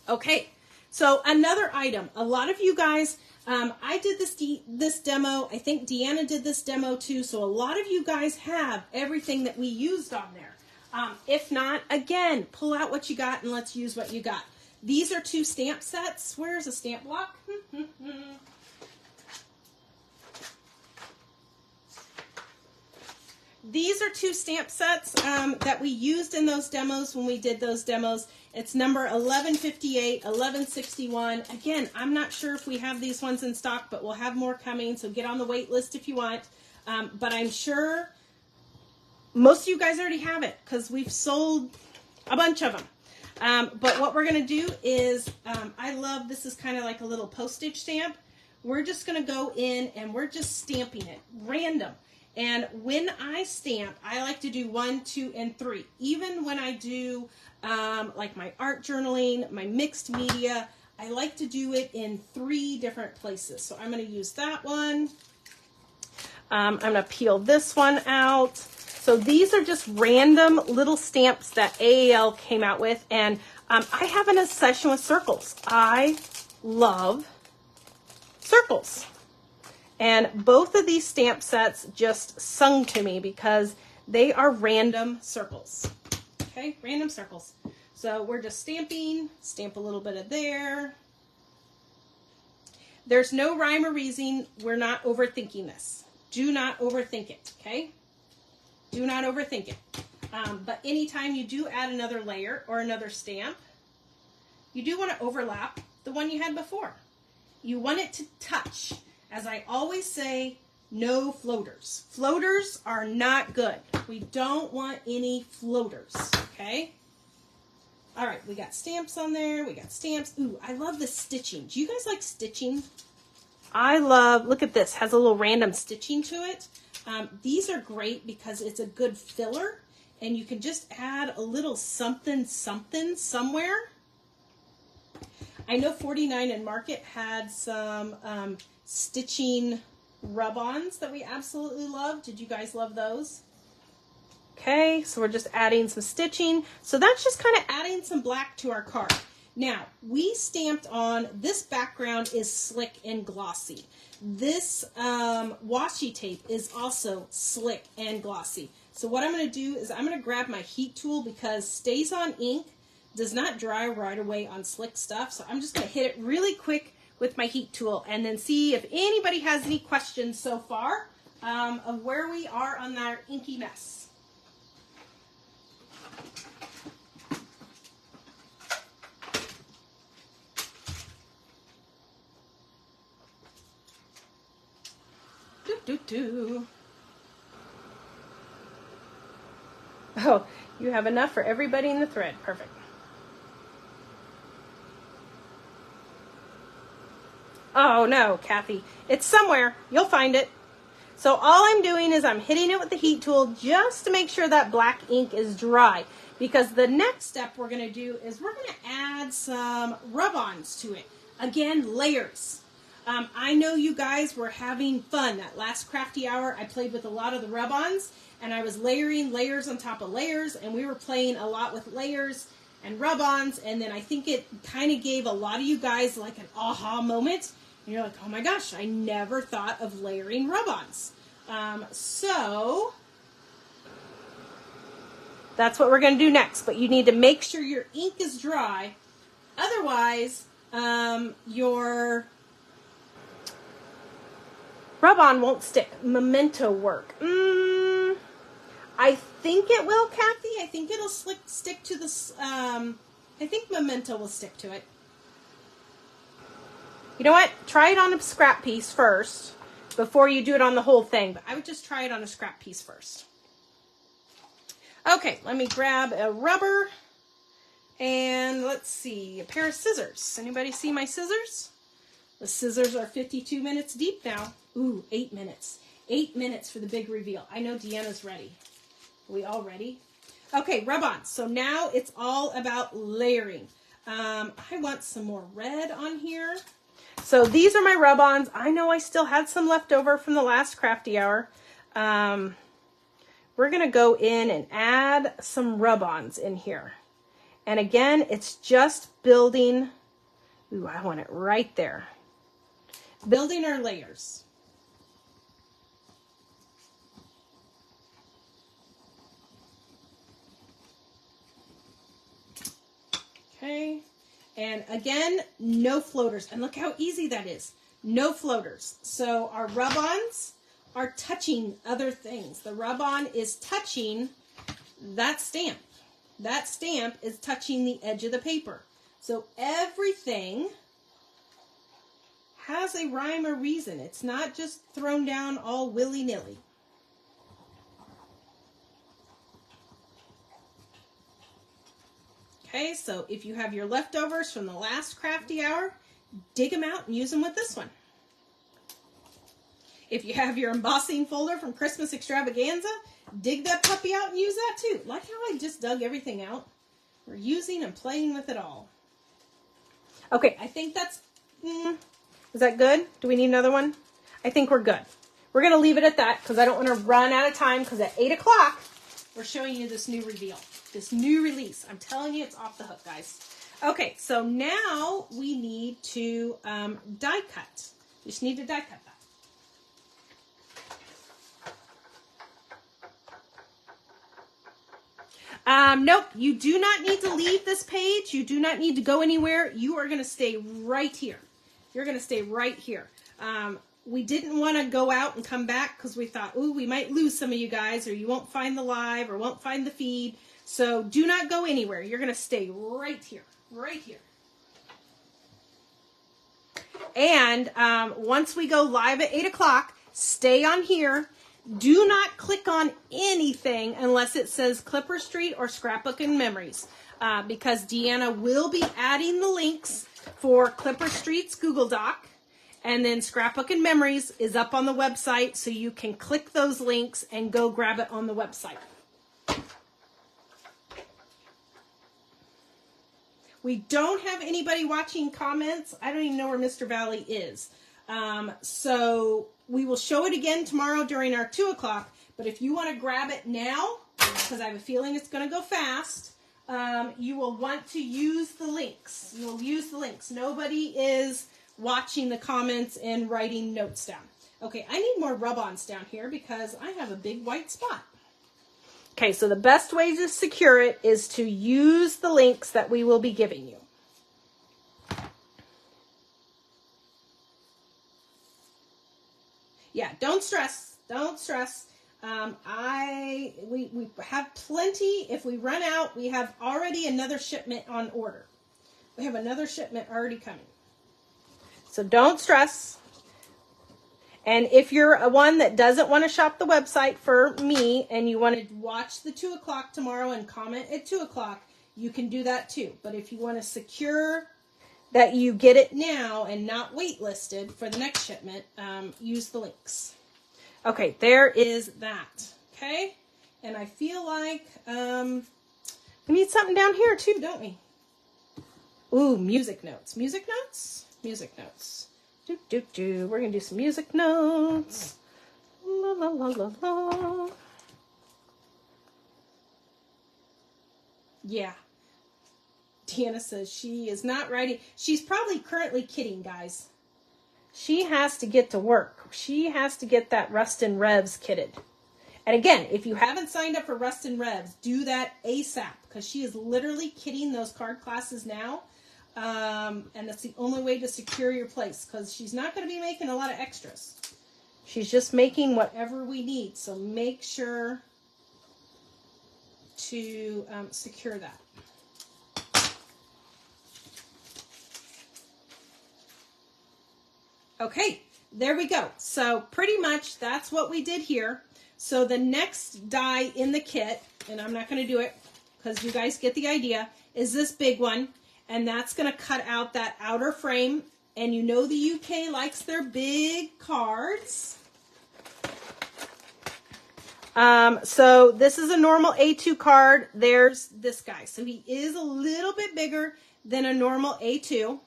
Okay, so another item. A lot of you guys, I did this demo. I think Deanna did this demo too. So a lot of you guys have everything that we used on there. If not, again, pull out what you got and let's use what you got. These are 2 stamp sets. Where's a stamp block? These are 2 stamp sets that we used in those demos when we did those demos. It's number 1158, 1161. Again, I'm not sure if we have these ones in stock, but we'll have more coming, so get on the wait list if you want. But I'm sure most of you guys already have it because we've sold a bunch of them. But what we're going to do is, I love, this is kind of like a little postage stamp. We're just going to go in and we're just stamping it random. And when I stamp, I like to do 1, 2, and 3. Even when I do like my art journaling, my mixed media, I like to do it in 3 different places. So I'm going to use that one. I'm going to peel this one out. So these are just random little stamps that AAL came out with. And I have an obsession with circles. I love circles. And both of these stamp sets just sung to me because they are random circles. Okay, random circles. So we're just stamping, stamp a little bit of there. There's no rhyme or reason. We're not overthinking this. Do not overthink it, okay? Do not overthink it. But anytime you do add another layer or another stamp, you do want to overlap the one you had before. You want it to touch. As I always say, no floaters. Floaters are not good. We don't want any floaters, okay? All right, we got stamps on there. We got stamps. Ooh, I love the stitching. Do you guys like stitching? I love, look at this, has a little random stitching to it. These are great because it's a good filler, and you can just add a little something, something somewhere. I know 49 and Market had some stitching rub-ons that we absolutely love. Did you guys love those? Okay, so we're just adding some stitching. So that's just kind of adding some black to our card. Now, we stamped on, this background is slick and glossy. This washi tape is also slick and glossy. So what I'm going to do is I'm going to grab my heat tool because Stays On ink does not dry right away on slick stuff. So I'm just going to hit it really quick with my heat tool and then see if anybody has any questions so far of where we are on our inky mess. Oh, you have enough for everybody in the thread. Perfect. Oh no, Kathy, it's somewhere. You'll find it. So all I'm doing is I'm hitting it with the heat tool just to make sure that black ink is dry, because the next step we're going to do is we're going to add some rub-ons to it. Again, layers. I know you guys were having fun. That last crafty hour, I played with a lot of the rub-ons, and I was layering layers on top of layers, and we were playing a lot with layers and rub-ons, and then I think it kind of gave a lot of you guys like an aha moment. And you're like, oh my gosh, I never thought of layering rub-ons. So that's what we're going to do next. But you need to make sure your ink is dry. Otherwise, your rub-on won't stick. Memento work. I think it will, Kathy. I think it'll stick to this. I think Memento will stick to it. You know what? Try it on a scrap piece first before you do it on the whole thing. But I would just try it on a scrap piece first. Okay, let me grab a rubber. And let's see, a pair of scissors. Anybody see my scissors? The scissors are 52 minutes deep now. Ooh, 8 minutes. 8 minutes for the big reveal. I know Deanna's ready. Are we all ready? Okay, rub-on. So now it's all about layering. I want some more red on here. So these are my rub-ons. I know I still had some left over from the last crafty hour. We're going to go in and add some rub-ons in here. And again, it's just building. Ooh, I want it right there. Building our layers. Okay. And again, no floaters. And look how easy that is. No floaters. So our rub-ons are touching other things. The rub-on is touching that stamp. That stamp is touching the edge of the paper. So everything has a rhyme or reason. It's not just thrown down all willy-nilly. Okay, so if you have your leftovers from the last crafty hour, dig them out and use them with this one. If you have your embossing folder from Christmas Extravaganza, dig that puppy out and use that too. Like how I just dug everything out. We're using and playing with it all. Okay, I think that's, is that good? Do we need another one? I think we're good. We're going to leave it at that because I don't want to run out of time, because at 8 o'clock, we're showing you this new reveal. This new release. I'm telling you, it's off the hook, guys. Okay, so now we need to die cut. We just need to die cut that. Nope, you do not need to leave this page. You do not need to go anywhere. You are going to stay right here. You're going to stay right here. We didn't want to go out and come back because we thought, ooh, we might lose some of you guys, or you won't find the live or won't find the feed. So do not go anywhere. You're going to stay right here, right here. And once we go live at 8 o'clock, stay on here. Do not click on anything unless it says Clipper Street or Scrapbook-N-Memories, because Deanna will be adding the links for Clipper Street's Google Doc, and then Scrapbook-N-Memories is up on the website, so you can click those links and go grab it on the website. We don't have anybody watching comments. I don't even know where Mr. Valley is. So we will show it again tomorrow during our 2 o'clock. But if you want to grab it now, because I have a feeling it's going to go fast, you will want to use the links. You will use the links. Nobody is watching the comments and writing notes down. Okay, I need more rub-ons down here because I have a big white spot. Okay, so the best way to secure it is to use the links that we will be giving you. Yeah, don't stress. Don't stress. We have plenty. If we run out, we have already another shipment on order. We have another shipment already coming. So don't stress. And if you're a one that doesn't want to shop the website for me and you want to watch the 2 o'clock tomorrow and comment at 2 o'clock, you can do that too. But if you want to secure that you get it now and not waitlisted for the next shipment, use the links. Okay, there is that. Okay, and I feel like we need something down here too, don't we? Ooh, music notes. Music notes? Music notes. We're going to do some music notes. La, la, la, la, la. Yeah. Deanna says she is not writing. She's probably currently kidding, guys. She has to get to work. She has to get that Rust and Revs kitted. And again, if you haven't signed up for Rust and Revs, do that ASAP, because she is literally kitting those card classes now. And that's the only way to secure your place, because she's not going to be making a lot of extras. She's just making whatever we need. So make sure to secure that. Okay, there we go. So pretty much that's what we did here. So the next die in the kit, and I'm not going to do it because you guys get the idea, is this big one. And that's going to cut out that outer frame. And you know the UK likes their big cards. So this is a normal A2 card. There's this guy. So he is a little bit bigger than a normal A2.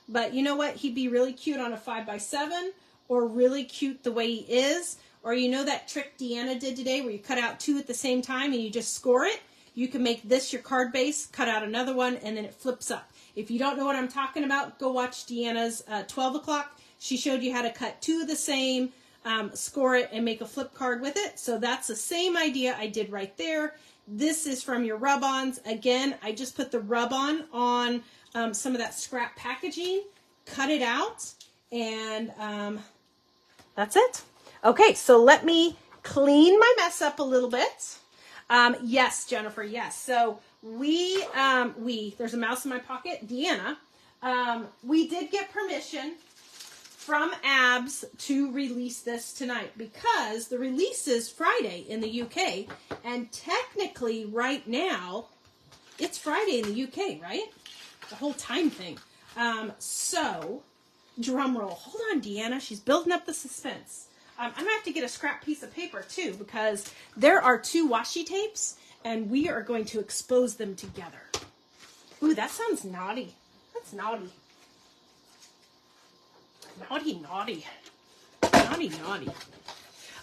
But you know what? He'd be really cute on a 5x7, or really cute the way he is. Or you know that trick Deanna did today where you cut out two at the same time and you just score it? You can make this your card base, cut out another one, and then it flips up. If you don't know what I'm talking about, go watch Deanna's 12 o'clock. She showed you how to cut two of the same, score it, and make a flip card with it. So that's the same idea I did right there. This is from your rub-ons. Again, I just put the rub-on on some of that scrap packaging, cut it out, and that's it. Okay, so let me clean my mess up a little bit. Yes, Jennifer, yes. So there's a mouse in my pocket, Deanna, we did get permission from ABS to release this tonight, because the release is Friday in the UK, and technically right now, it's Friday in the UK, right? The whole time thing. So, drum roll. Hold on, Deanna. She's building up the suspense. I'm going to have to get a scrap piece of paper, too, because there are 2 washi tapes, and we are going to expose them together. Ooh, that sounds naughty. That's naughty. Naughty, naughty. Naughty, naughty.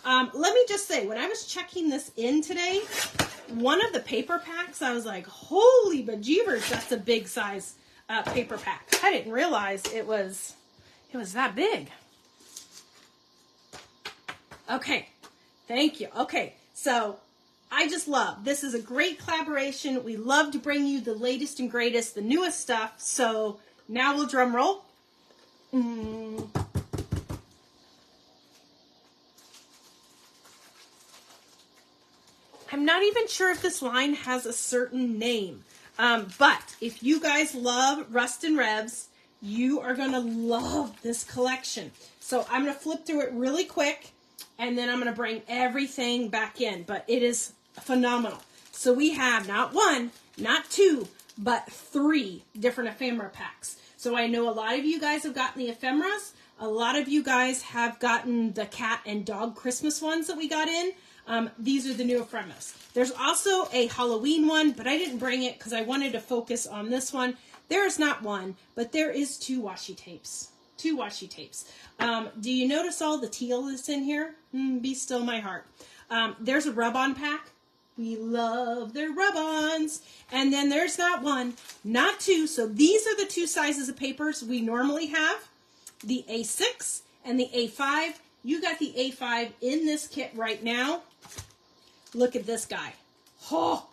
Let me just say, when I was checking this in today, one of the paper packs, I was like, holy bejeebers, that's a big size paper pack. I didn't realize it was that big. Okay, thank you. Okay, so I just love, this is a great collaboration. We love to bring you the latest and greatest, the newest stuff. So now we'll drum roll. I'm not even sure if this line has a certain name, but if you guys love Rust and Revs, you are going to love this collection. So I'm going to flip through it really quick, and then I'm going to bring everything back in, but it is phenomenal. So we have not 1, not 2, but 3 different ephemera packs. So I know a lot of you guys have gotten the ephemeras. A lot of you guys have gotten the cat and dog Christmas ones that we got in. These are the new ephemeras. There's also a Halloween one, but I didn't bring it because I wanted to focus on this one. There is not 1, but there is 2 washi tapes. 2 washi tapes. Do you notice all the teal that's in here? Be still my heart. There's a rub-on pack. We love their rub-ons. And then there's not 1, not 2. So these are the 2 sizes of papers we normally have. The A6 and the A5. You got the A5 in this kit right now. Look at this guy. Oh,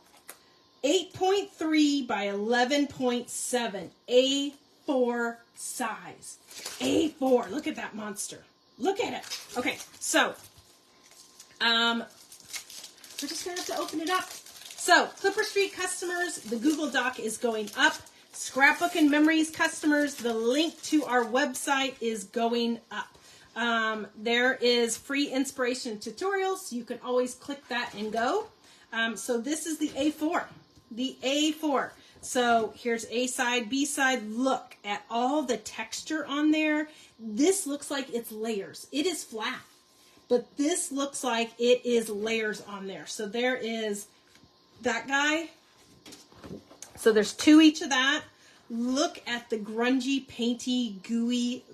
8.3 by 11.7. A4 size. A4. Look at that monster. Look at it. Okay, so we're just going to have to open it up. So, Clipper Street customers, the Google Doc is going up. Scrapbook-N-Memories customers, the link to our website is going up. There is free inspiration tutorials, so you can always click that and go. So this is the A4. The A4. So here's A side, B side. Look at all the texture on there. This looks like it's layers. It is flat, but this looks like it is layers on there. So there is that guy. So there's 2 each of that. Look at the grungy, painty, gooey,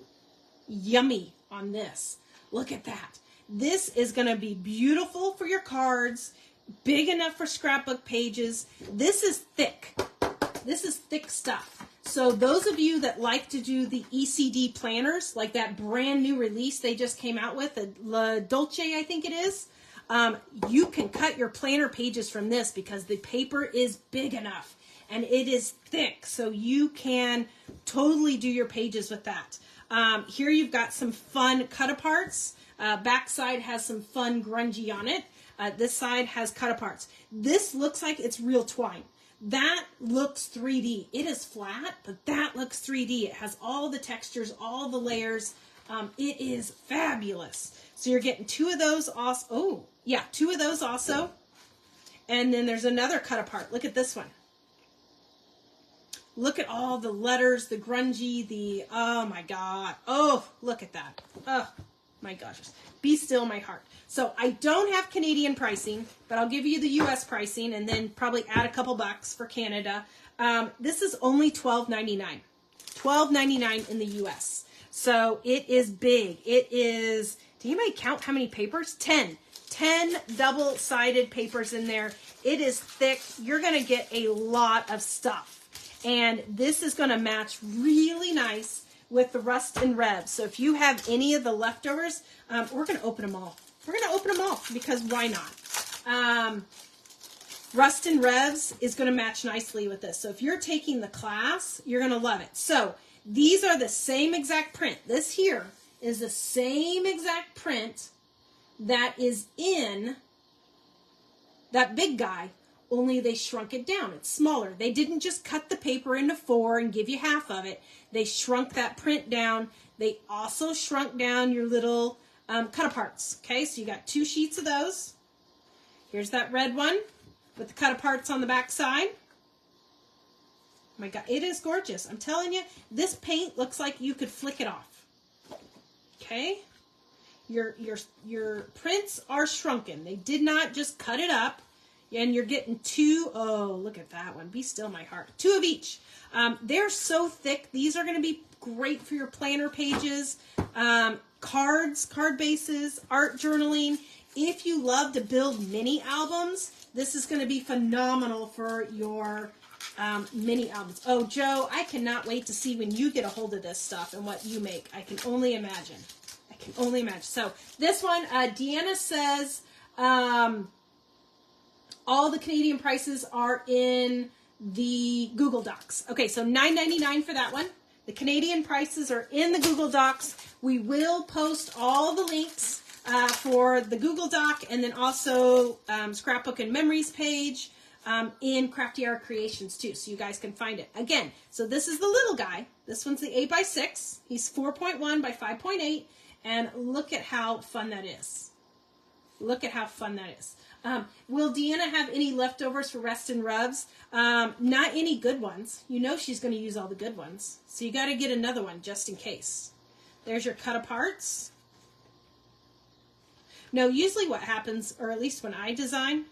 yummy on this. Look at that. This is going to be beautiful for your cards, big enough for scrapbook pages. This is thick. This is thick stuff. So those of you that like to do the ECD planners, like that brand new release they just came out with, the La Dolce, I think it is, you can cut your planner pages from this because the paper is big enough and it is thick. So you can totally do your pages with that. Here you've got some fun cut-aparts. Backside has some fun grungy on it. This side has cut-aparts. This looks like it's real twine. That looks 3D. It is flat, but that looks 3D. It has all the textures, all the layers. It is fabulous. So you're getting 2 of those also. Oh, yeah, 2 of those also. And then there's another cut-apart. Look at this one. Look at all the letters, the grungy, the, oh my God. Oh, look at that. Oh my gosh. Be still my heart. So I don't have Canadian pricing, but I'll give you the US pricing and then probably add a couple bucks for Canada. This is only $12.99. $12.99 in the US. So it is big. It is, do anybody count how many papers? 10. 10 double-sided papers in there. It is thick. You're going to get a lot of stuff. And this is going to match really nice with the Rust and Revs. So if you have any of the leftovers, we're going to open them all. We're going to open them all because why not? Rust and Revs is going to match nicely with this. So if you're taking the class, you're going to love it. So these are the same exact print. This here is the same exact print that is in that big guy, only they shrunk it down. It's smaller. They didn't just cut the paper into 4 and give you half of it. They shrunk that print down. They also shrunk down your little cut-aparts. Okay, so you got 2 sheets of those. Here's that red one with the cut-aparts on the back side. Oh my God, it is gorgeous. I'm telling you, this paint looks like you could flick it off. Okay, your prints are shrunken. They did not just cut it up. And you're getting 2, oh, look at that one. Be still my heart. 2 of each. They're so thick. These are going to be great for your planner pages, cards, card bases, art journaling. If you love to build mini albums, this is going to be phenomenal for your mini albums. Oh, Joe, I cannot wait to see when you get a hold of this stuff and what you make. I can only imagine. I can only imagine. So this one, Deanna says, all the Canadian prices are in the Google Docs. Okay, so $9.99 for that one. The Canadian prices are in the Google Docs. We will post all the links for the Google Doc and then also Scrapbook-N-Memories page in Crafty Art Creations too, so you guys can find it. Again, so this is the little guy. This one's the 8x6. He's 4.1 by 5.8, and look at how fun that is. Look at how fun that is. Will Deanna have any leftovers for Rust and Revs? Not any good ones. You know she's going to use all the good ones. So you got to get another one just in case. There's your cut-aparts. No, usually what happens, or at least when I design,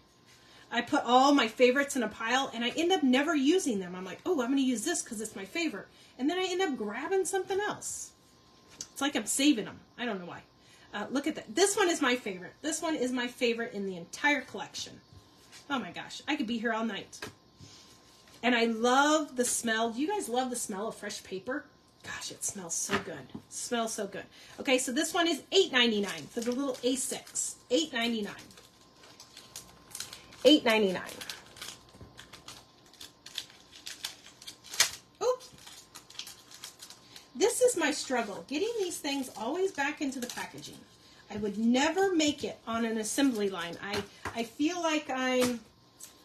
I put all my favorites in a pile and I end up never using them. I'm like, oh, I'm going to use this because it's my favorite. And then I end up grabbing something else. It's like I'm saving them. I don't know why. Look at that. This one is my favorite. This one is my favorite in the entire collection. Oh my gosh. I could be here all night. And I love the smell. Do you guys love the smell of fresh paper? Gosh, it smells so good. It smells so good. Okay, so this one is $8.99 for the little A6. $8.99. $8.99. Oops. This is my struggle, getting these things always back into the packaging. I would never make it on an assembly line. I feel like I'm,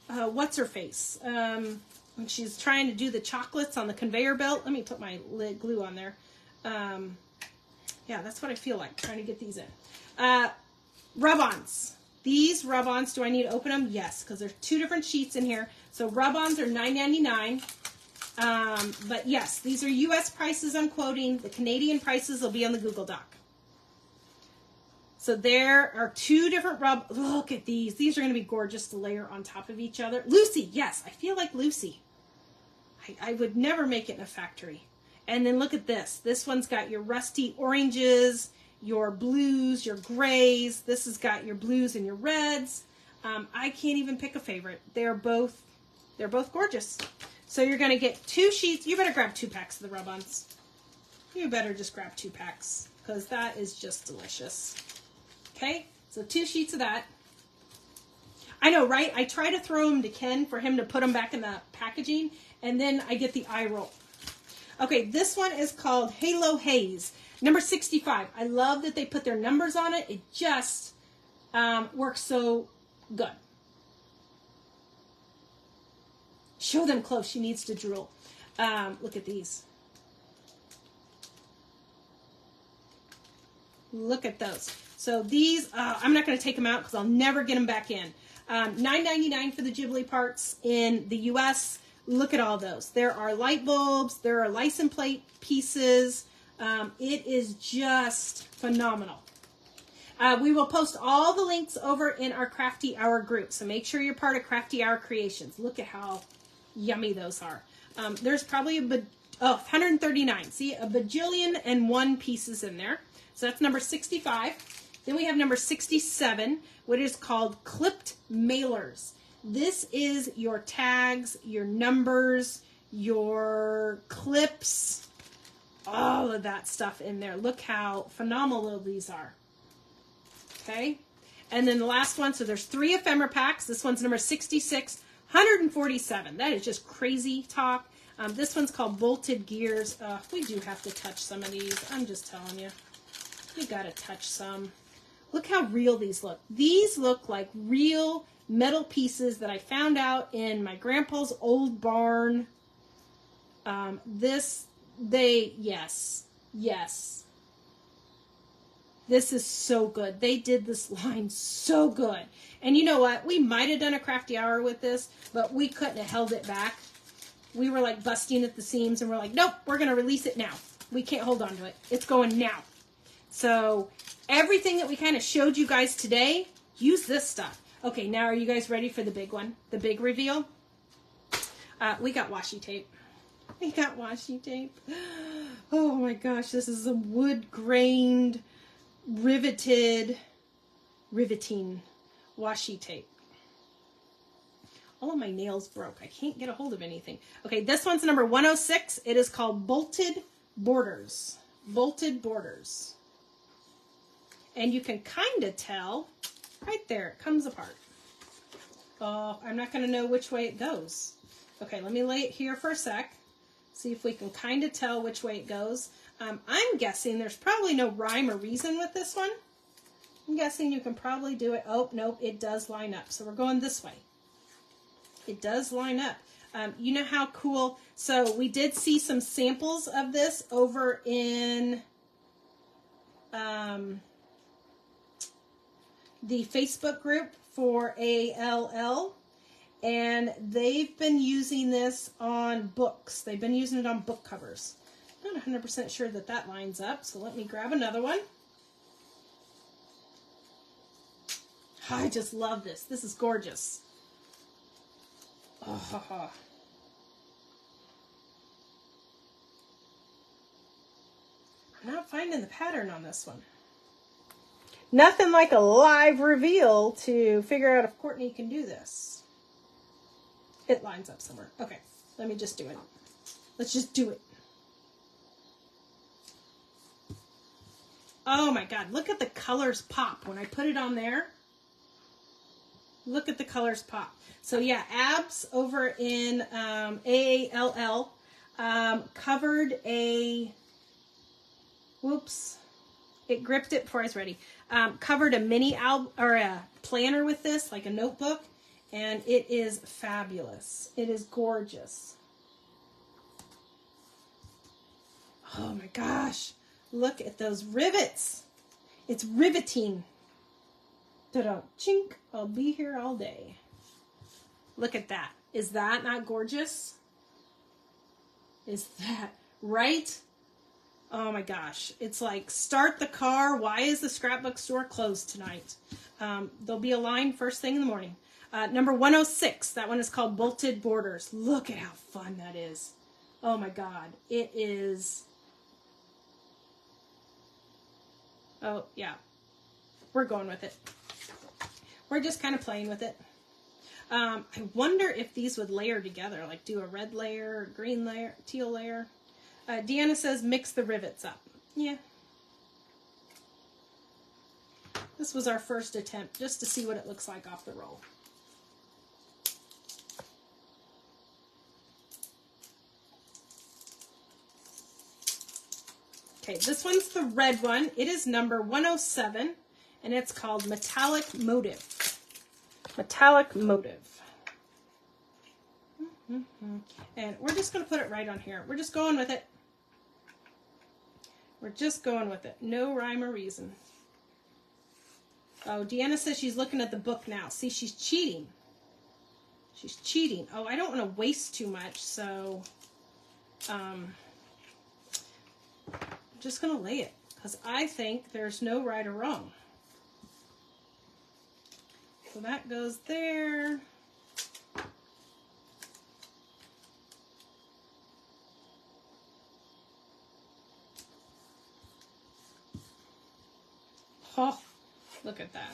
what's her face? When she's trying to do the chocolates on the conveyor belt. Let me put my lid glue on there. Yeah, that's what I feel like, trying to get these in. Rub-ons. These rub-ons, do I need to open them? Yes, because there's 2 different sheets in here. So rub-ons are $9.99. But yes, these are U.S. prices I'm quoting. The Canadian prices will be on the Google Doc. So there are 2 different look at these. These are going to be gorgeous to layer on top of each other. Lucy, yes, I feel like Lucy. I would never make it in a factory. And then look at this. This one's got your rusty oranges, your blues, your grays. This has got your blues and your reds. I can't even pick a favorite. They're both gorgeous. So you're going to get 2 sheets. You better grab 2 packs of the rub-ons. You better just grab 2 packs because that is just delicious. Okay, so 2 sheets of that. I know, right? I try to throw them to Ken for him to put them back in the packaging, and then I get the eye roll. Okay, this one is called Halo Haze, number 65. I love that they put their numbers on it. It just works so good. Show them close. She needs to drool. Look at these. Look at those. So these, I'm not going to take them out because I'll never get them back in. $9.99 for the Ghibli parts in the U.S. Look at all those. There are light bulbs. There are license plate pieces. It is just phenomenal. We will post all the links over in our Crafty Hour group. So make sure you're part of Crafty Hour Creations. Look at how yummy those are. There's probably 139. See, a bajillion and 1 pieces in there. So that's number 65. Then we have number 67, what is called clipped mailers. This is your tags, your numbers, your clips, all of that stuff in there. Look how phenomenal these are. Okay. And then the last one, so there's 3 ephemera packs. This one's number 66, 147. That is just crazy talk. This one's called Bolted Gears. We do have to touch some of these. I'm just telling you. You got to touch some. Look how real these look. These look like real metal pieces that I found out in my grandpa's old barn. Yes. This is so good. They did this line so good. And you know what? We might have done a Crafty Hour with this, but we couldn't have held it back. We were like busting at the seams and we're like, nope, we're going to release it now. We can't hold on to it. It's going now. So everything that we kind of showed you guys today, use this stuff. Okay, now are you guys ready for the big one? The big reveal? We got washi tape. We got washi tape. Oh my gosh, this is a wood-grained, riveting washi tape. All of my nails broke. I can't get a hold of anything. Okay, this one's number 106. It is called Bolted Borders. Bolted Borders. And you can kind of tell, right there, it comes apart. Oh, I'm not going to know which way it goes. Okay, let me lay it here for a sec. See if we can kind of tell which way it goes. I'm guessing there's probably no rhyme or reason with this one. I'm guessing you can probably do it. Oh, nope, it does line up. So we're going this way. It does line up. You know how cool. So we did see some samples of this over in the Facebook group for AALL, and they've been using this on books. They've been using it on book covers. I'm not 100% sure that that lines up, so let me grab another one. I just love this. This is gorgeous. Oh. I'm not finding the pattern on this one. Nothing like a live reveal to figure out if Kourtney can do this. It lines up somewhere. Okay, let me just do it. Let's just do it. Oh my God, look at the colors pop when I put it on there. Look at the colors pop. So yeah, Abs over in AALL covered a, whoops, it gripped it before I was ready. Covered a mini album or a planner with this, like a notebook, and it is fabulous. It is gorgeous. Oh my gosh, look at those rivets. It's riveting. Ta-da, chink, I'll be here all day. Look at that. Is that not gorgeous? Is that right? Oh my gosh. It's like, start the car. Why is the scrapbook store closed tonight? There'll be a line first thing in the morning. Number 106. That one is called Bolted Borders. Look at how fun that is. Oh my God. It is. Oh, yeah. We're going with it. We're just kind of playing with it. I wonder if these would layer together, like do a red layer, a green layer, teal layer. Deanna says mix the rivets up. Yeah. This was our first attempt just to see what it looks like off the roll. Okay, this one's the red one. It is number 107, and it's called Metallic Motive. Metallic Motive. And we're just going to put it right on here. We're just going with it. We're just going with it. No rhyme or reason. Oh, Deanna says she's looking at the book now. See, she's cheating. She's cheating. Oh, I don't want to waste too much, so I'm just going to lay it because I think there's no right or wrong. So that goes there. Oh, look at that.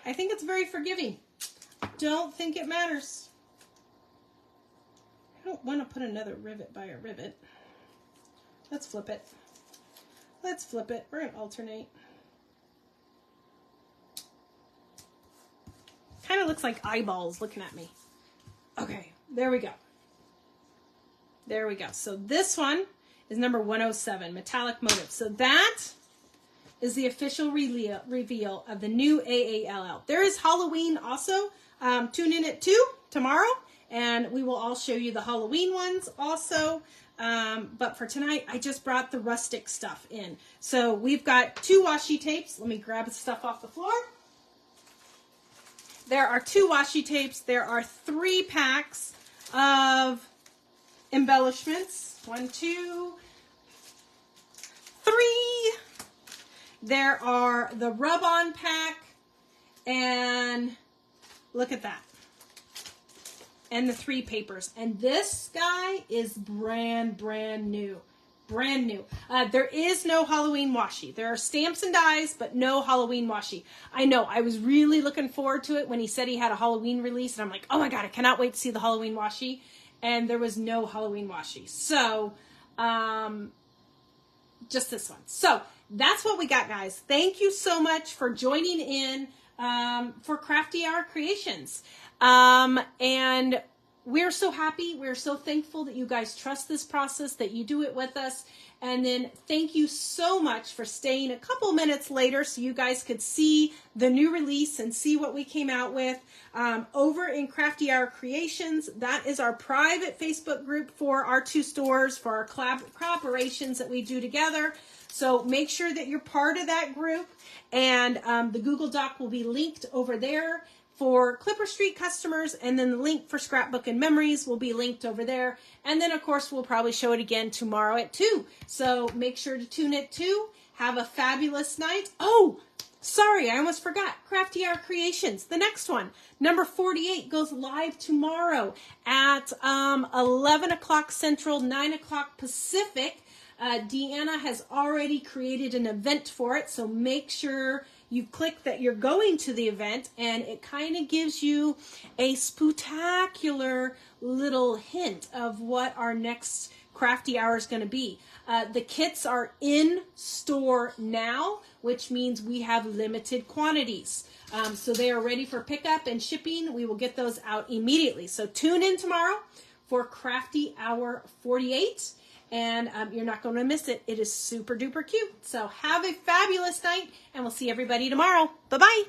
I think it's very forgiving. Don't think it matters. I don't want to put another rivet by a rivet. Let's flip it. Let's flip it. We're going to alternate. Kind of looks like eyeballs looking at me. Okay, there we go. There we go. So this one is number 107, Metallic Motive. So that is the official reveal of the new AALL. There is Halloween also. Tune in at 2 tomorrow, and we will all show you the Halloween ones also. But for tonight, I just brought the rustic stuff in. So we've got 2 washi tapes. Let me grab the stuff off the floor. There are 2 washi tapes. There are 3 packs of embellishments. 1, 2, 3. There are the rub-on pack, and look at that. And the 3 papers. And this guy is brand new. Brand new. There is no Halloween washi. There are stamps and dies, but no Halloween washi. I know, I was really looking forward to it when he said he had a Halloween release, and I'm like, oh my God, I cannot wait to see the Halloween washi. And there was no Halloween washi. So, just this one. So, that's what we got, guys. Thank you so much for joining in for Crafty Hour Creations. And we're so happy. We're so thankful that you guys trust this process, that you do it with us. And then thank you so much for staying a couple minutes later so you guys could see the new release and see what we came out with. Over in Crafty Hour Creations, that is our private Facebook group for our 2 stores, for our collaborations that we do together. So make sure that you're part of that group. And the Google Doc will be linked over there for Clipper Street customers, and then the link for Scrapbook-N-Memories will be linked over there. And then, of course, we'll probably show it again tomorrow at 2. So make sure to tune at 2. Have a fabulous night. Oh, sorry, I almost forgot. Crafty Hour Creations, the next one. Number 48 goes live tomorrow at 11 o'clock Central, 9 o'clock Pacific. Deanna has already created an event for it, so make sure you click that you're going to the event, and it kind of gives you a spectacular little hint of what our next Crafty Hour is going to be. The kits are in store now, which means we have limited quantities. So they are ready for pickup and shipping. We will get those out immediately. So tune in tomorrow for Crafty Hour 48. And you're not going to miss it. It is super duper cute. So have a fabulous night, and we'll see everybody tomorrow. Bye-bye.